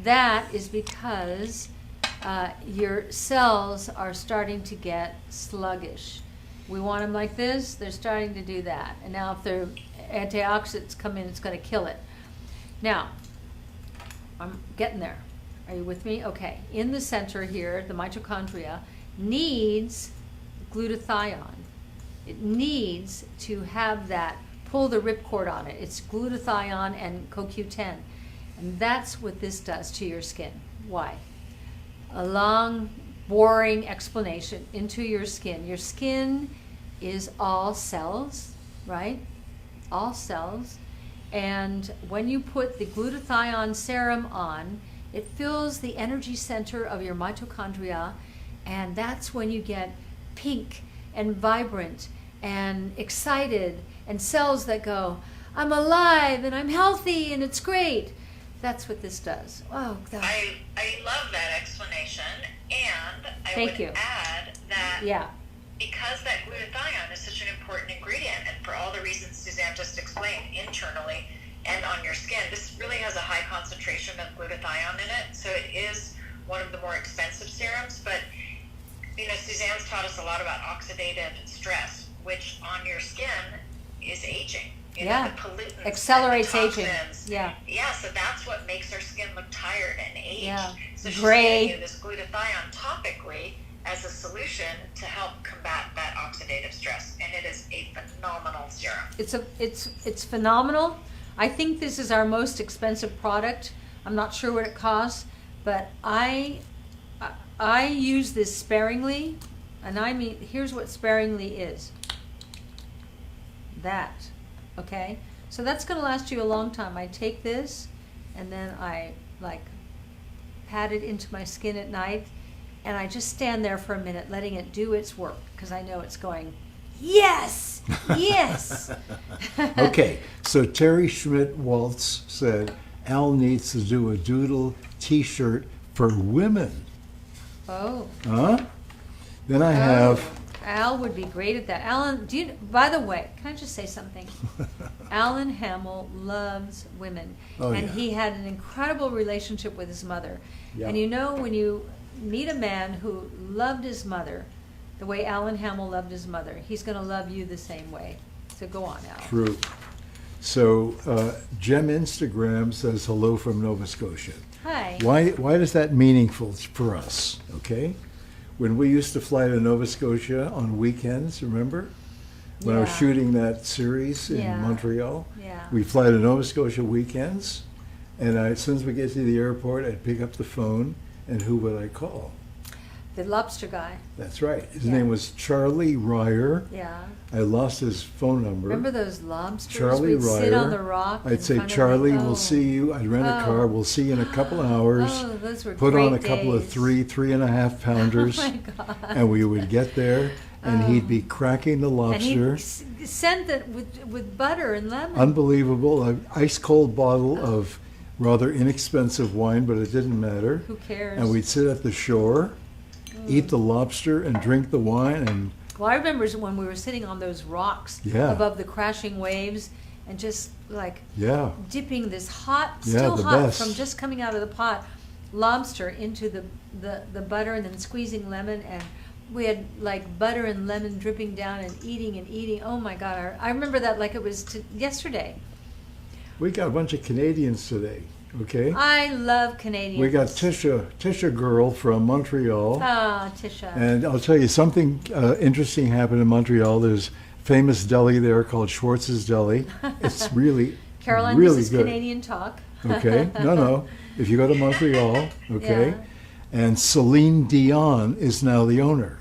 that is because your cells are starting to get sluggish. We want them like this, they're starting to do that. And now if the antioxidants come in, it's going to kill it. Now, I'm getting there. Are you with me? Okay. In the center here, the mitochondria needs glutathione. It needs to have that, pull the ripcord on it. It's glutathione and CoQ10. And that's what this does to your skin. Why? A long, boring explanation into your skin. Your skin is all cells, right? All cells. And when you put the glutathione serum on, it fills the energy center of your mitochondria, and that's when you get pink and vibrant and excited and cells that go, I'm alive and I'm healthy and it's great. That's what this does. Oh, I love that explanation, and I would add that because that glutathione is such an important ingredient, and for all the reasons Suzanne just explained, internally and on your skin, this really has a high concentration of glutathione in it, so it is one of the more expensive serums. But Suzanne's taught us a lot about oxidative stress, which on your skin is aging. The pollutants, accelerates and the aging. toxins. Yeah, so that's what makes our skin look tired and aged. Yeah. So she's Gray. giving you this glutathione topically as a solution to help combat that oxidative stress, and it is a phenomenal serum. It's phenomenal. I think this is our most expensive product. I'm not sure what it costs, but I use this sparingly, and I mean, here's what sparingly is. That. Okay, so that's going to last you a long time. I take this, and then I pat it into my skin at night, and I just stand there for a minute, letting it do its work, because I know it's going, yes, yes. Okay, so Terry Schmidt-Waltz said, Al needs to do a Doodle t-shirt for women. Oh. Huh? Then I have... Al would be great at that. Alan, by the way, can I just say something? Alan Hamill loves women. And he had an incredible relationship with his mother. Yeah. And when you meet a man who loved his mother the way Alan Hamill loved his mother, he's going to love you the same way. So go on, Al. True. So Gem Instagram says hello from Nova Scotia. Hi. Why is that meaningful for us? Okay. When we used to fly to Nova Scotia on weekends, remember? When I was shooting that series in Montreal, we'd fly to Nova Scotia weekends, and as soon as we get to the airport, I'd pick up the phone, and who would I call? The lobster guy. That's right. His name was Charlie Ryer. Yeah. I lost his phone number. Remember those lobsters? Charlie We'd Ryer. sit on the rock. I'd say, Charlie, we'll see you. I'd rent a car. We'll see you in a couple of hours. Oh, those were Put great on a couple of days. 3.5 pounders. Oh my God. And we would get there, and he'd be cracking the lobster. And he'd send it with butter and lemon. Unbelievable. An ice cold bottle of rather inexpensive wine, but it didn't matter. Who cares? And we'd sit at the shore, eat the lobster, and drink the wine. And well, I remember when we were sitting on those rocks above the crashing waves and just dipping this hot, still the hot best. from just coming out of the pot, lobster into the butter, and then squeezing lemon, and we had butter and lemon dripping down and eating. Oh my God, I remember that like it was yesterday. we got a bunch of Canadians today, okay? I love Canadians. We got Tisha Girl from Montreal. Ah, Tisha. And I'll tell you, something interesting happened in Montreal. There's a famous deli there called Schwartz's Deli. It's really, Caroline, really this is good. Canadian talk. Okay? No. If you go to Montreal, okay? Yeah. And Celine Dion is now the owner.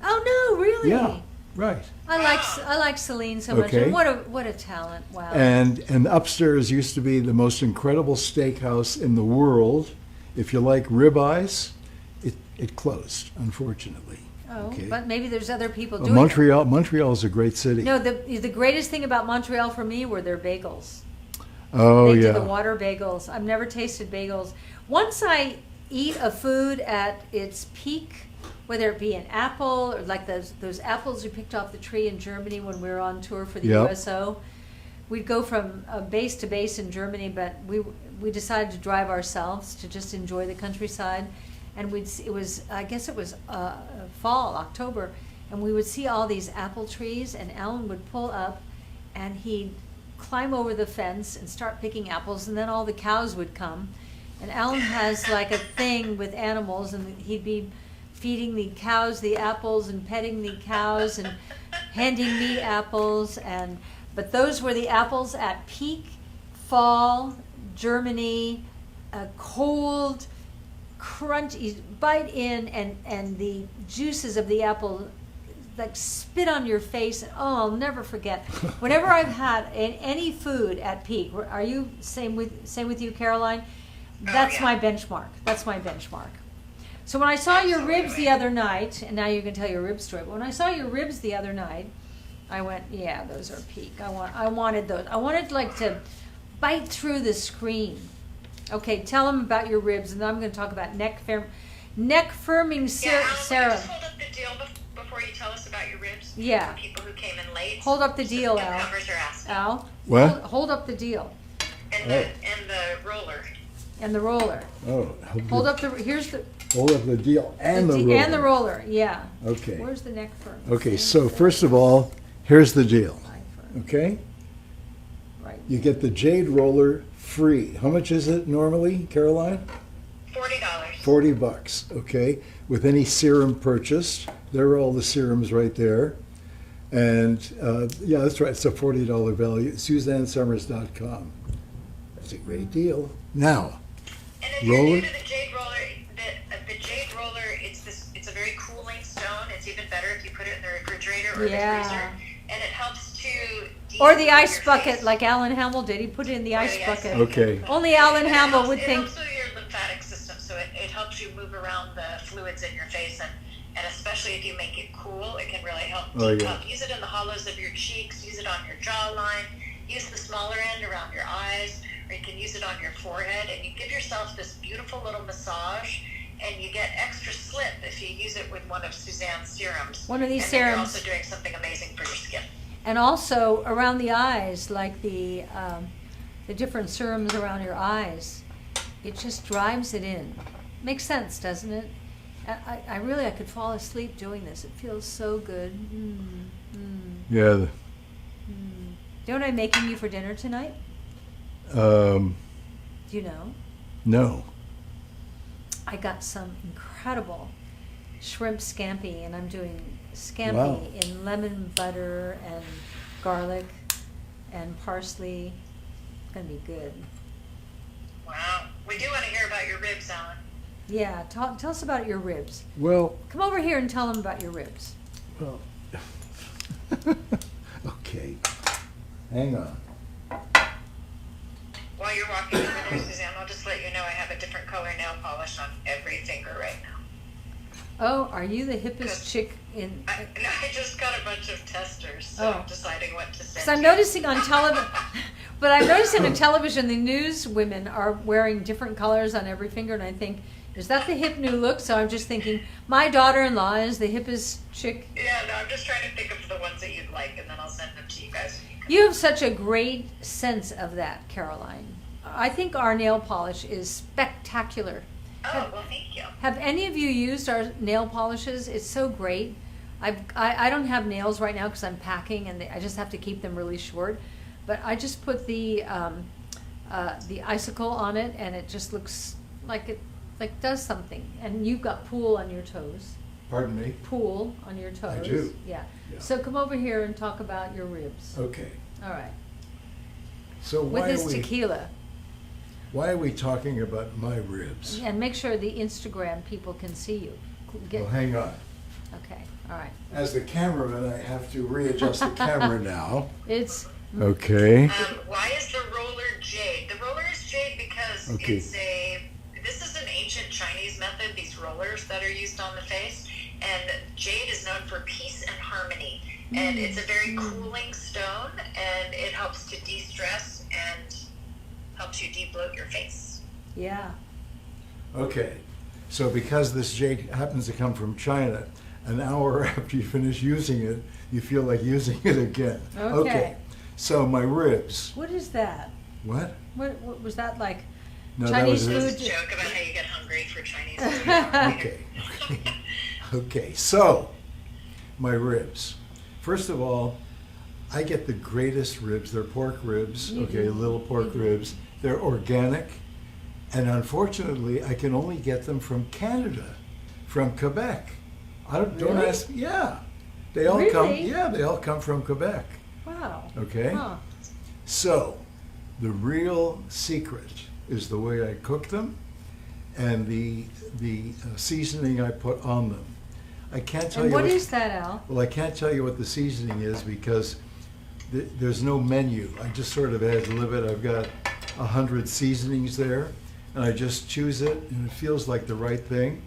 Oh, no, really? Yeah. Right. I like Celine so much. Okay. And what a talent! Wow. And upstairs used to be the most incredible steakhouse in the world. If you like ribeyes, it closed, unfortunately. Oh, Okay. but maybe there's other people doing it. Montreal is a great city. No, the greatest thing about Montreal for me were their bagels. Oh, They yeah. do the water bagels. I've never tasted bagels. Once I eat a food at its peak, whether it be an apple or like those apples we picked off the tree in Germany when we were on tour for the Yep. USO. We'd go from base to base in Germany, but we decided to drive ourselves to just enjoy the countryside. And I guess it was fall, October, and we would see all these apple trees, and Alan would pull up and he'd climb over the fence and start picking apples, and then all the cows would come. And Alan has like a thing with animals, and he'd be feeding the cows the apples and petting the cows and handing me apples. But those were the apples at peak fall, Germany, cold, crunchy, bite in, and the juices of the apple like spit on your face. Oh, I'll never forget. Whenever I've had any food at peak, are you same with you, Caroline? That's yeah. my benchmark. That's my benchmark. So when I saw your ribs the other night, and now you can tell your rib story, but when I saw your ribs the other night, I went, yeah, those are peak. I wanted those. I wanted like to bite through the screen. Okay, tell them about your ribs, and then I'm going to talk about neck firming serum. Just hold up the deal before you tell us about your ribs. Yeah. For people who came in late. Hold up the deal, The Al. newcomers are asking. Al, What? hold up the deal And the roller. and the roller. Oh, Hold up the hold up the deal and the roller. and the roller. Yeah. Okay. Where's the neck firming? Okay, so first of all, here's the deal. Neck firming. Okay? Right. You get the Jade roller free. How much is it normally, Caroline? $40. $40, okay? With any serum purchased. There are all the serums right there. And yeah, that's right, it's a $40 value. SuzanneSummers.com. That's a great deal. Now, And if you're roller. new to the Jade roller, the Jade roller, it's a very cooling stone. It's even better if you put it in the refrigerator or Yeah. the freezer. And it helps to Or the decool ice your bucket, face. like Alan Hamill did. He put it in the Or ice the ice bucket. bucket. Okay. Only Alan And Hamill would it think. helps with your lymphatic system, so it helps you move around the fluids in your face, and especially if you make it cool, it can really help Oh, yeah. decomp. Use it in the hollows of your cheeks, use it on your jawline, use the smaller end around your eyes, or you can use it on your forehead, and you give yourself this beautiful little massage, and you get extra slip if you use it with one of Suzanne's serums. One of these and then you're serums. also doing something amazing for your skin. And also around the eyes, like the different serums around your eyes, it just drives it in. Makes sense, doesn't it? I could fall asleep doing this. It feels so good. Yeah, Do you know what I'm making you for dinner tonight? um, Do you know? no. I got some incredible shrimp scampi, and I'm doing scampi Wow. in lemon butter and garlic and parsley. It's gonna be good. Wow. We do want to hear about your ribs, Alan. Yeah, tell us about your ribs. Well, Come over here and tell them about your ribs. well. Okay. Hang on. While you're walking over there, Suzanne, I'll just let you know I have a different color nail polish on every finger right now. Oh, are you the hippest chick in? I just got a bunch of testers, so Oh. I'm deciding what to send. Because I'm you. noticing on television, but I'm noticing on television the news women are wearing different colors on every finger, and I think, is that the hip new look? So I'm just thinking, my daughter-in-law is the hippest chick. Yeah, no, I'm just trying to think of the ones that you'd like, and then I'll send them to you guys. You have such a great sense of that, Caroline. I think our nail polish is spectacular. Oh, well, thank you. Have any of you used our nail polishes? It's so great. I don't have nails right now because I'm packing, and I just have to keep them really short. But I just put the icicle on it, and it just looks like it does something. And you've got pool on your toes. Pardon me? Pool on your toes. I do. Yeah. Yeah. So come over here and talk about your ribs. Okay. All right. So With why his are we tequila. why are we talking about my ribs? And make sure the Instagram people can see you. Well, hang on. Okay, all right. As the cameraman, I have to readjust the camera now. It's Okay. Why is the roller jade? The roller is jade because Okay. this is an ancient Chinese method, these rollers that are used on the face. And jade is known for peace and harmony. And it's a very cooling stone, and it helps to de-stress and helps you de-bloat your face. yeah. Okay. So because this jade happens to come from China, an hour after you finish using it, you feel like using it again. Okay. So my ribs. What is that? What? What was that like? No, Chinese that was food? This is a joke about how you get hungry for Chinese food. Okay. Okay. So my ribs. First of all, I get the greatest ribs. They're pork ribs. You Okay, do. little pork ribs. They're organic. And unfortunately, I can only get them from Canada, from Quebec. Don't Really? ask me. Yeah, they all come. Really? Yeah, they all come from Quebec. Wow. Okay. Huh. So, the real secret is the way I cook them, and the seasoning I put on them. I can't tell And you what is that, Al? Well, I can't tell you what the seasoning is because there's no menu. I just sort of ad lib it. I've got 100 seasonings there, and I just choose it, and it feels like the right thing.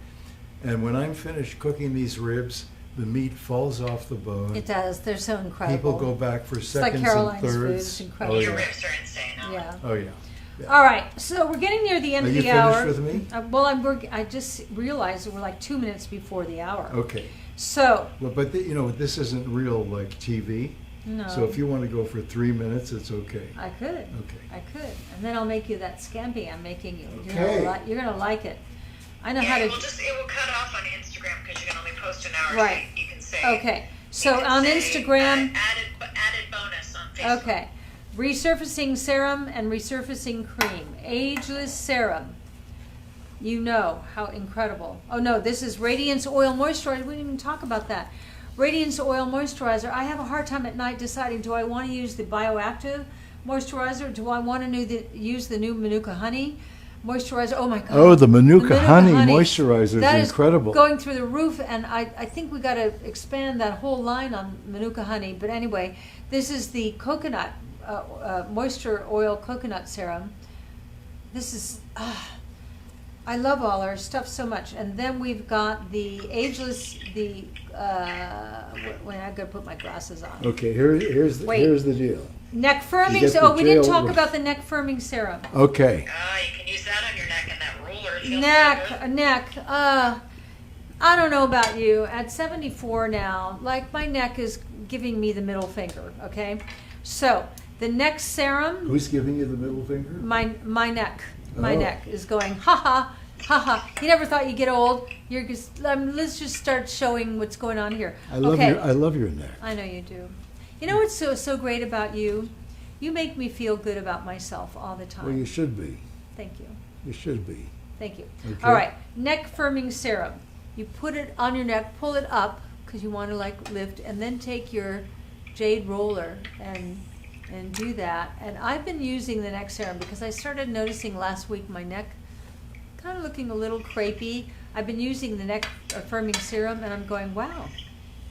And when I'm finished cooking these ribs, the meat falls off the bone. It does. They're so incredible. People go back for like seconds Caroline's and food. thirds. It's incredible. Your Oh yeah. ribs are insane. Alan. Yeah. Oh yeah. Yeah. All right, so we're getting near the end Are of you the hour. finished with me? Well, I just realized that we're like 2 minutes before the hour. Okay. So, Well, but you know, this isn't real like TV. no. So if you want to go for 3 minutes, it's okay. I could. Okay. I could. And then I'll make you that scampi I'm making you. Okay. You're gonna like it. I know Yeah, how to. it will cut off on Instagram because you can only post an hour. Right. So you can say. Okay. you So can on say, Instagram. added bonus on Facebook. Okay. Resurfacing serum and resurfacing cream. Ageless serum. You know how incredible. Oh no, this is Radiance Oil Moisturizer. We didn't even talk about that. Radiance Oil Moisturizer. I have a hard time at night deciding, do I want to use the bioactive moisturizer? Do I want to use the new Manuka Honey moisturizer? Oh my God. Oh, the Manuka Honey moisturizer That is incredible. going through the roof, and I think we got to expand that whole line on Manuka Honey. But anyway, this is the coconut moisture oil coconut serum. This is I love all our stuff so much. And then we've got the ageless when I gotta put my glasses on. Okay, here's the deal. Neck firming. get the Oh, we didn't gel talk with- about the neck firming serum. Okay. You can use that on your neck and that roller. It feels so good. Neck. I don't know about you. At 74 now, like my neck is giving me the middle finger. Okay, so the neck serum. Who's giving you the middle finger? My neck. My Oh. neck is going ha ha ha ha. You never thought you'd get old. You're just. Let's just start showing what's going on here. I love your neck. I know you do. You know what's so great about you? You make me feel good about myself all the time. Well, you should be. Thank you. You should be. Thank you. Okay. All right, neck firming serum. You put it on your neck, pull it up because you want to like lift, and then take your Jade roller and do that. And I've been using the neck serum because I started noticing last week my neck kind of looking a little crepey. I've been using the neck firming serum, and I'm going, wow.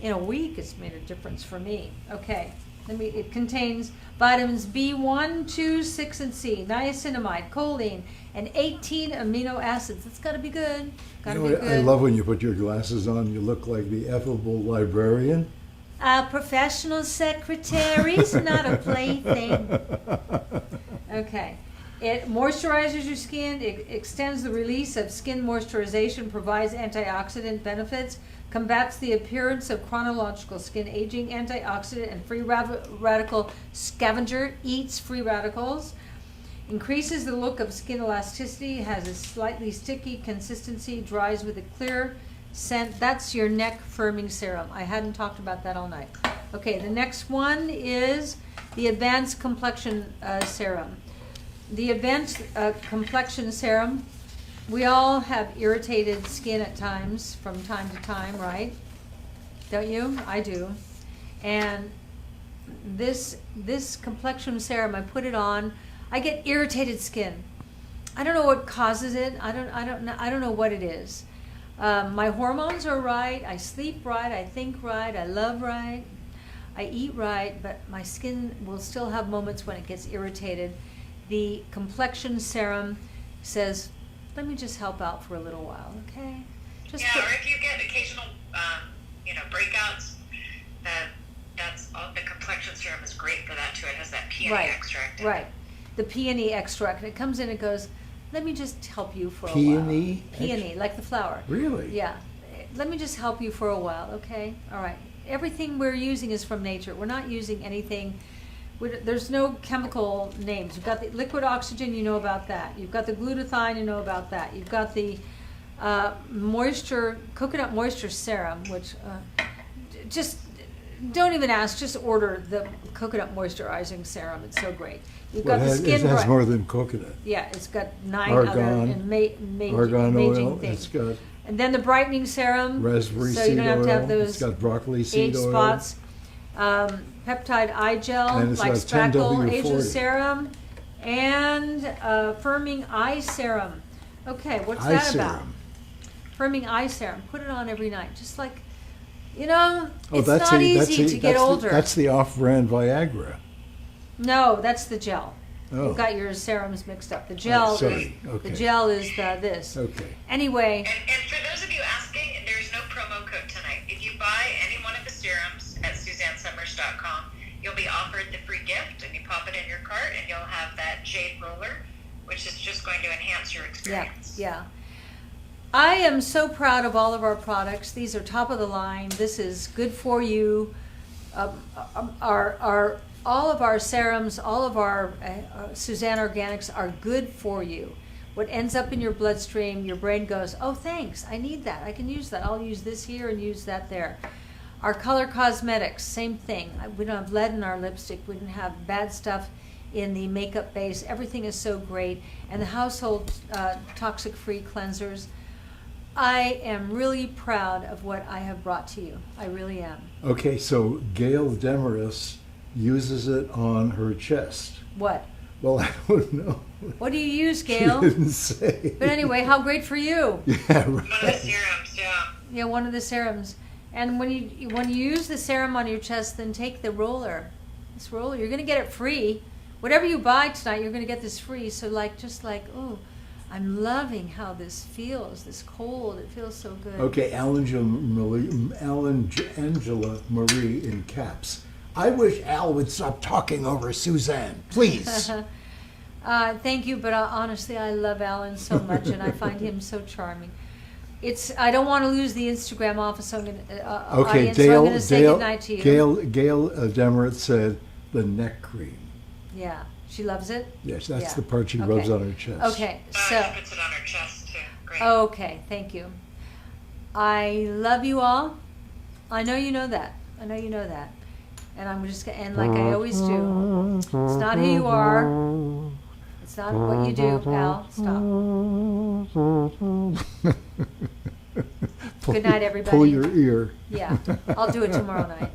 In a week, it's made a difference for me. Okay, it contains vitamins B1, 2, 6, and C, niacinamide, choline, and 18 amino acids. That's got to be good. Got to You be know, good. I love when you put your glasses on. You look like the affable librarian. A professional secretary's not a plaything. Okay. It moisturizes your skin. It extends the release of skin moisturization, provides antioxidant benefits, combats the appearance of chronological skin aging, antioxidant and free radical scavenger, eats free radicals, increases the look of skin elasticity, has a slightly sticky consistency, dries with a clear scent. That's your neck firming serum. I hadn't talked about that all night. Okay, the next one is the Advanced Complexion Serum. The Advanced Complexion Serum, we all have irritated skin at times, from time to time, right? Don't you? I do. And this complexion serum, I put it on, I get irritated skin. I don't know what causes it. I don't know what it is. My hormones are right. I sleep right. I think right. I love right. I eat right, but my skin will still have moments when it gets irritated. The complexion serum says, let me just help out for a little while, okay? Just Yeah, or if you get occasional, breakouts, that's all. The complexion serum is great for that too. It has that peony extract in it. Right. The peony extract. And it comes in and goes, let me just help you for a while. Peony? Peony, like the flower. Really? Yeah. Let me just help you for a while, okay? All right. Everything we're using is from nature. We're not using anything. There's no chemical names. You've got the liquid oxygen, you know about that. You've got the glutathione, you know about that. You've got the coconut moisture serum, which just don't even ask. Just order the coconut moisturizing serum. It's so great. You've got the skin. It has more than coconut. Yeah, it's got 9 Argan, other argan amazing oil. things. It's got And then the brightening serum, raspberry so seed you don't have to have oil. those It's got broccoli age seed oil. spots. Peptide eye gel, And it's like got spackle, 10W40. ageless serum, and firming eye serum. Okay, what's Eye that about? serum. Firming eye serum. Put it on every night, just like, it's that's not the- easy to get older. That's the off-brand Viagra. No, that's the gel. Oh. You've got your serums mixed up. The gel sorry. is Okay. the gel is this. Okay. Anyway, And for those of you asking, there's no promo code tonight. If you buy any one of the serums at SuzanneSummers.com, you'll be offered the free gift, and you pop it in your cart, and you'll have that Jade roller, which is just going to enhance your experience. Yeah. I am so proud of all of our products. These are top of the line. This is good for you. All of our serums, all of our Suzanne Organics are good for you. What ends up in your bloodstream, your brain goes, oh, thanks, I need that. I can use that. I'll use this here and use that there. Our color cosmetics, same thing. We don't have lead in our lipstick. We don't have bad stuff in the makeup base. Everything is so great. And the household toxic-free cleansers. I am really proud of what I have brought to you. I really am. Okay, so Gail Demarest uses it on her chest. What? Well, I don't know. What do you use, Gail? She didn't say. But anyway, how great for you. Yeah, One of the right. serums, yeah. Yeah, one of the serums. And when you use the serum on your chest, then take the roller. This roller, you're going to get it free. Whatever you buy tonight, you're going to get this free. So oh, I'm loving how this feels, this cold. It feels so good. Okay, Angela Marie in caps. I wish Al would stop talking over Suzanne, please. Thank you, but honestly, I love Alan so much, and I find him so charming. I don't want to lose the Instagram office, so I'm going to Okay, audience, so I'm going to say goodnight to you. Gail Demarest said the neck cream. Yeah, she loves it. Yes, that's Yeah. the part she Okay. rubs on her chest. Okay, She so puts it on her chest too. Great. okay, thank you. I love you all. I know you know that. I know you know that. And I'm just going to end like I always do. It's not who you are. It's not what you do, pal. Stop. Good night, everybody. Pull your ear. Yeah, I'll do it tomorrow night.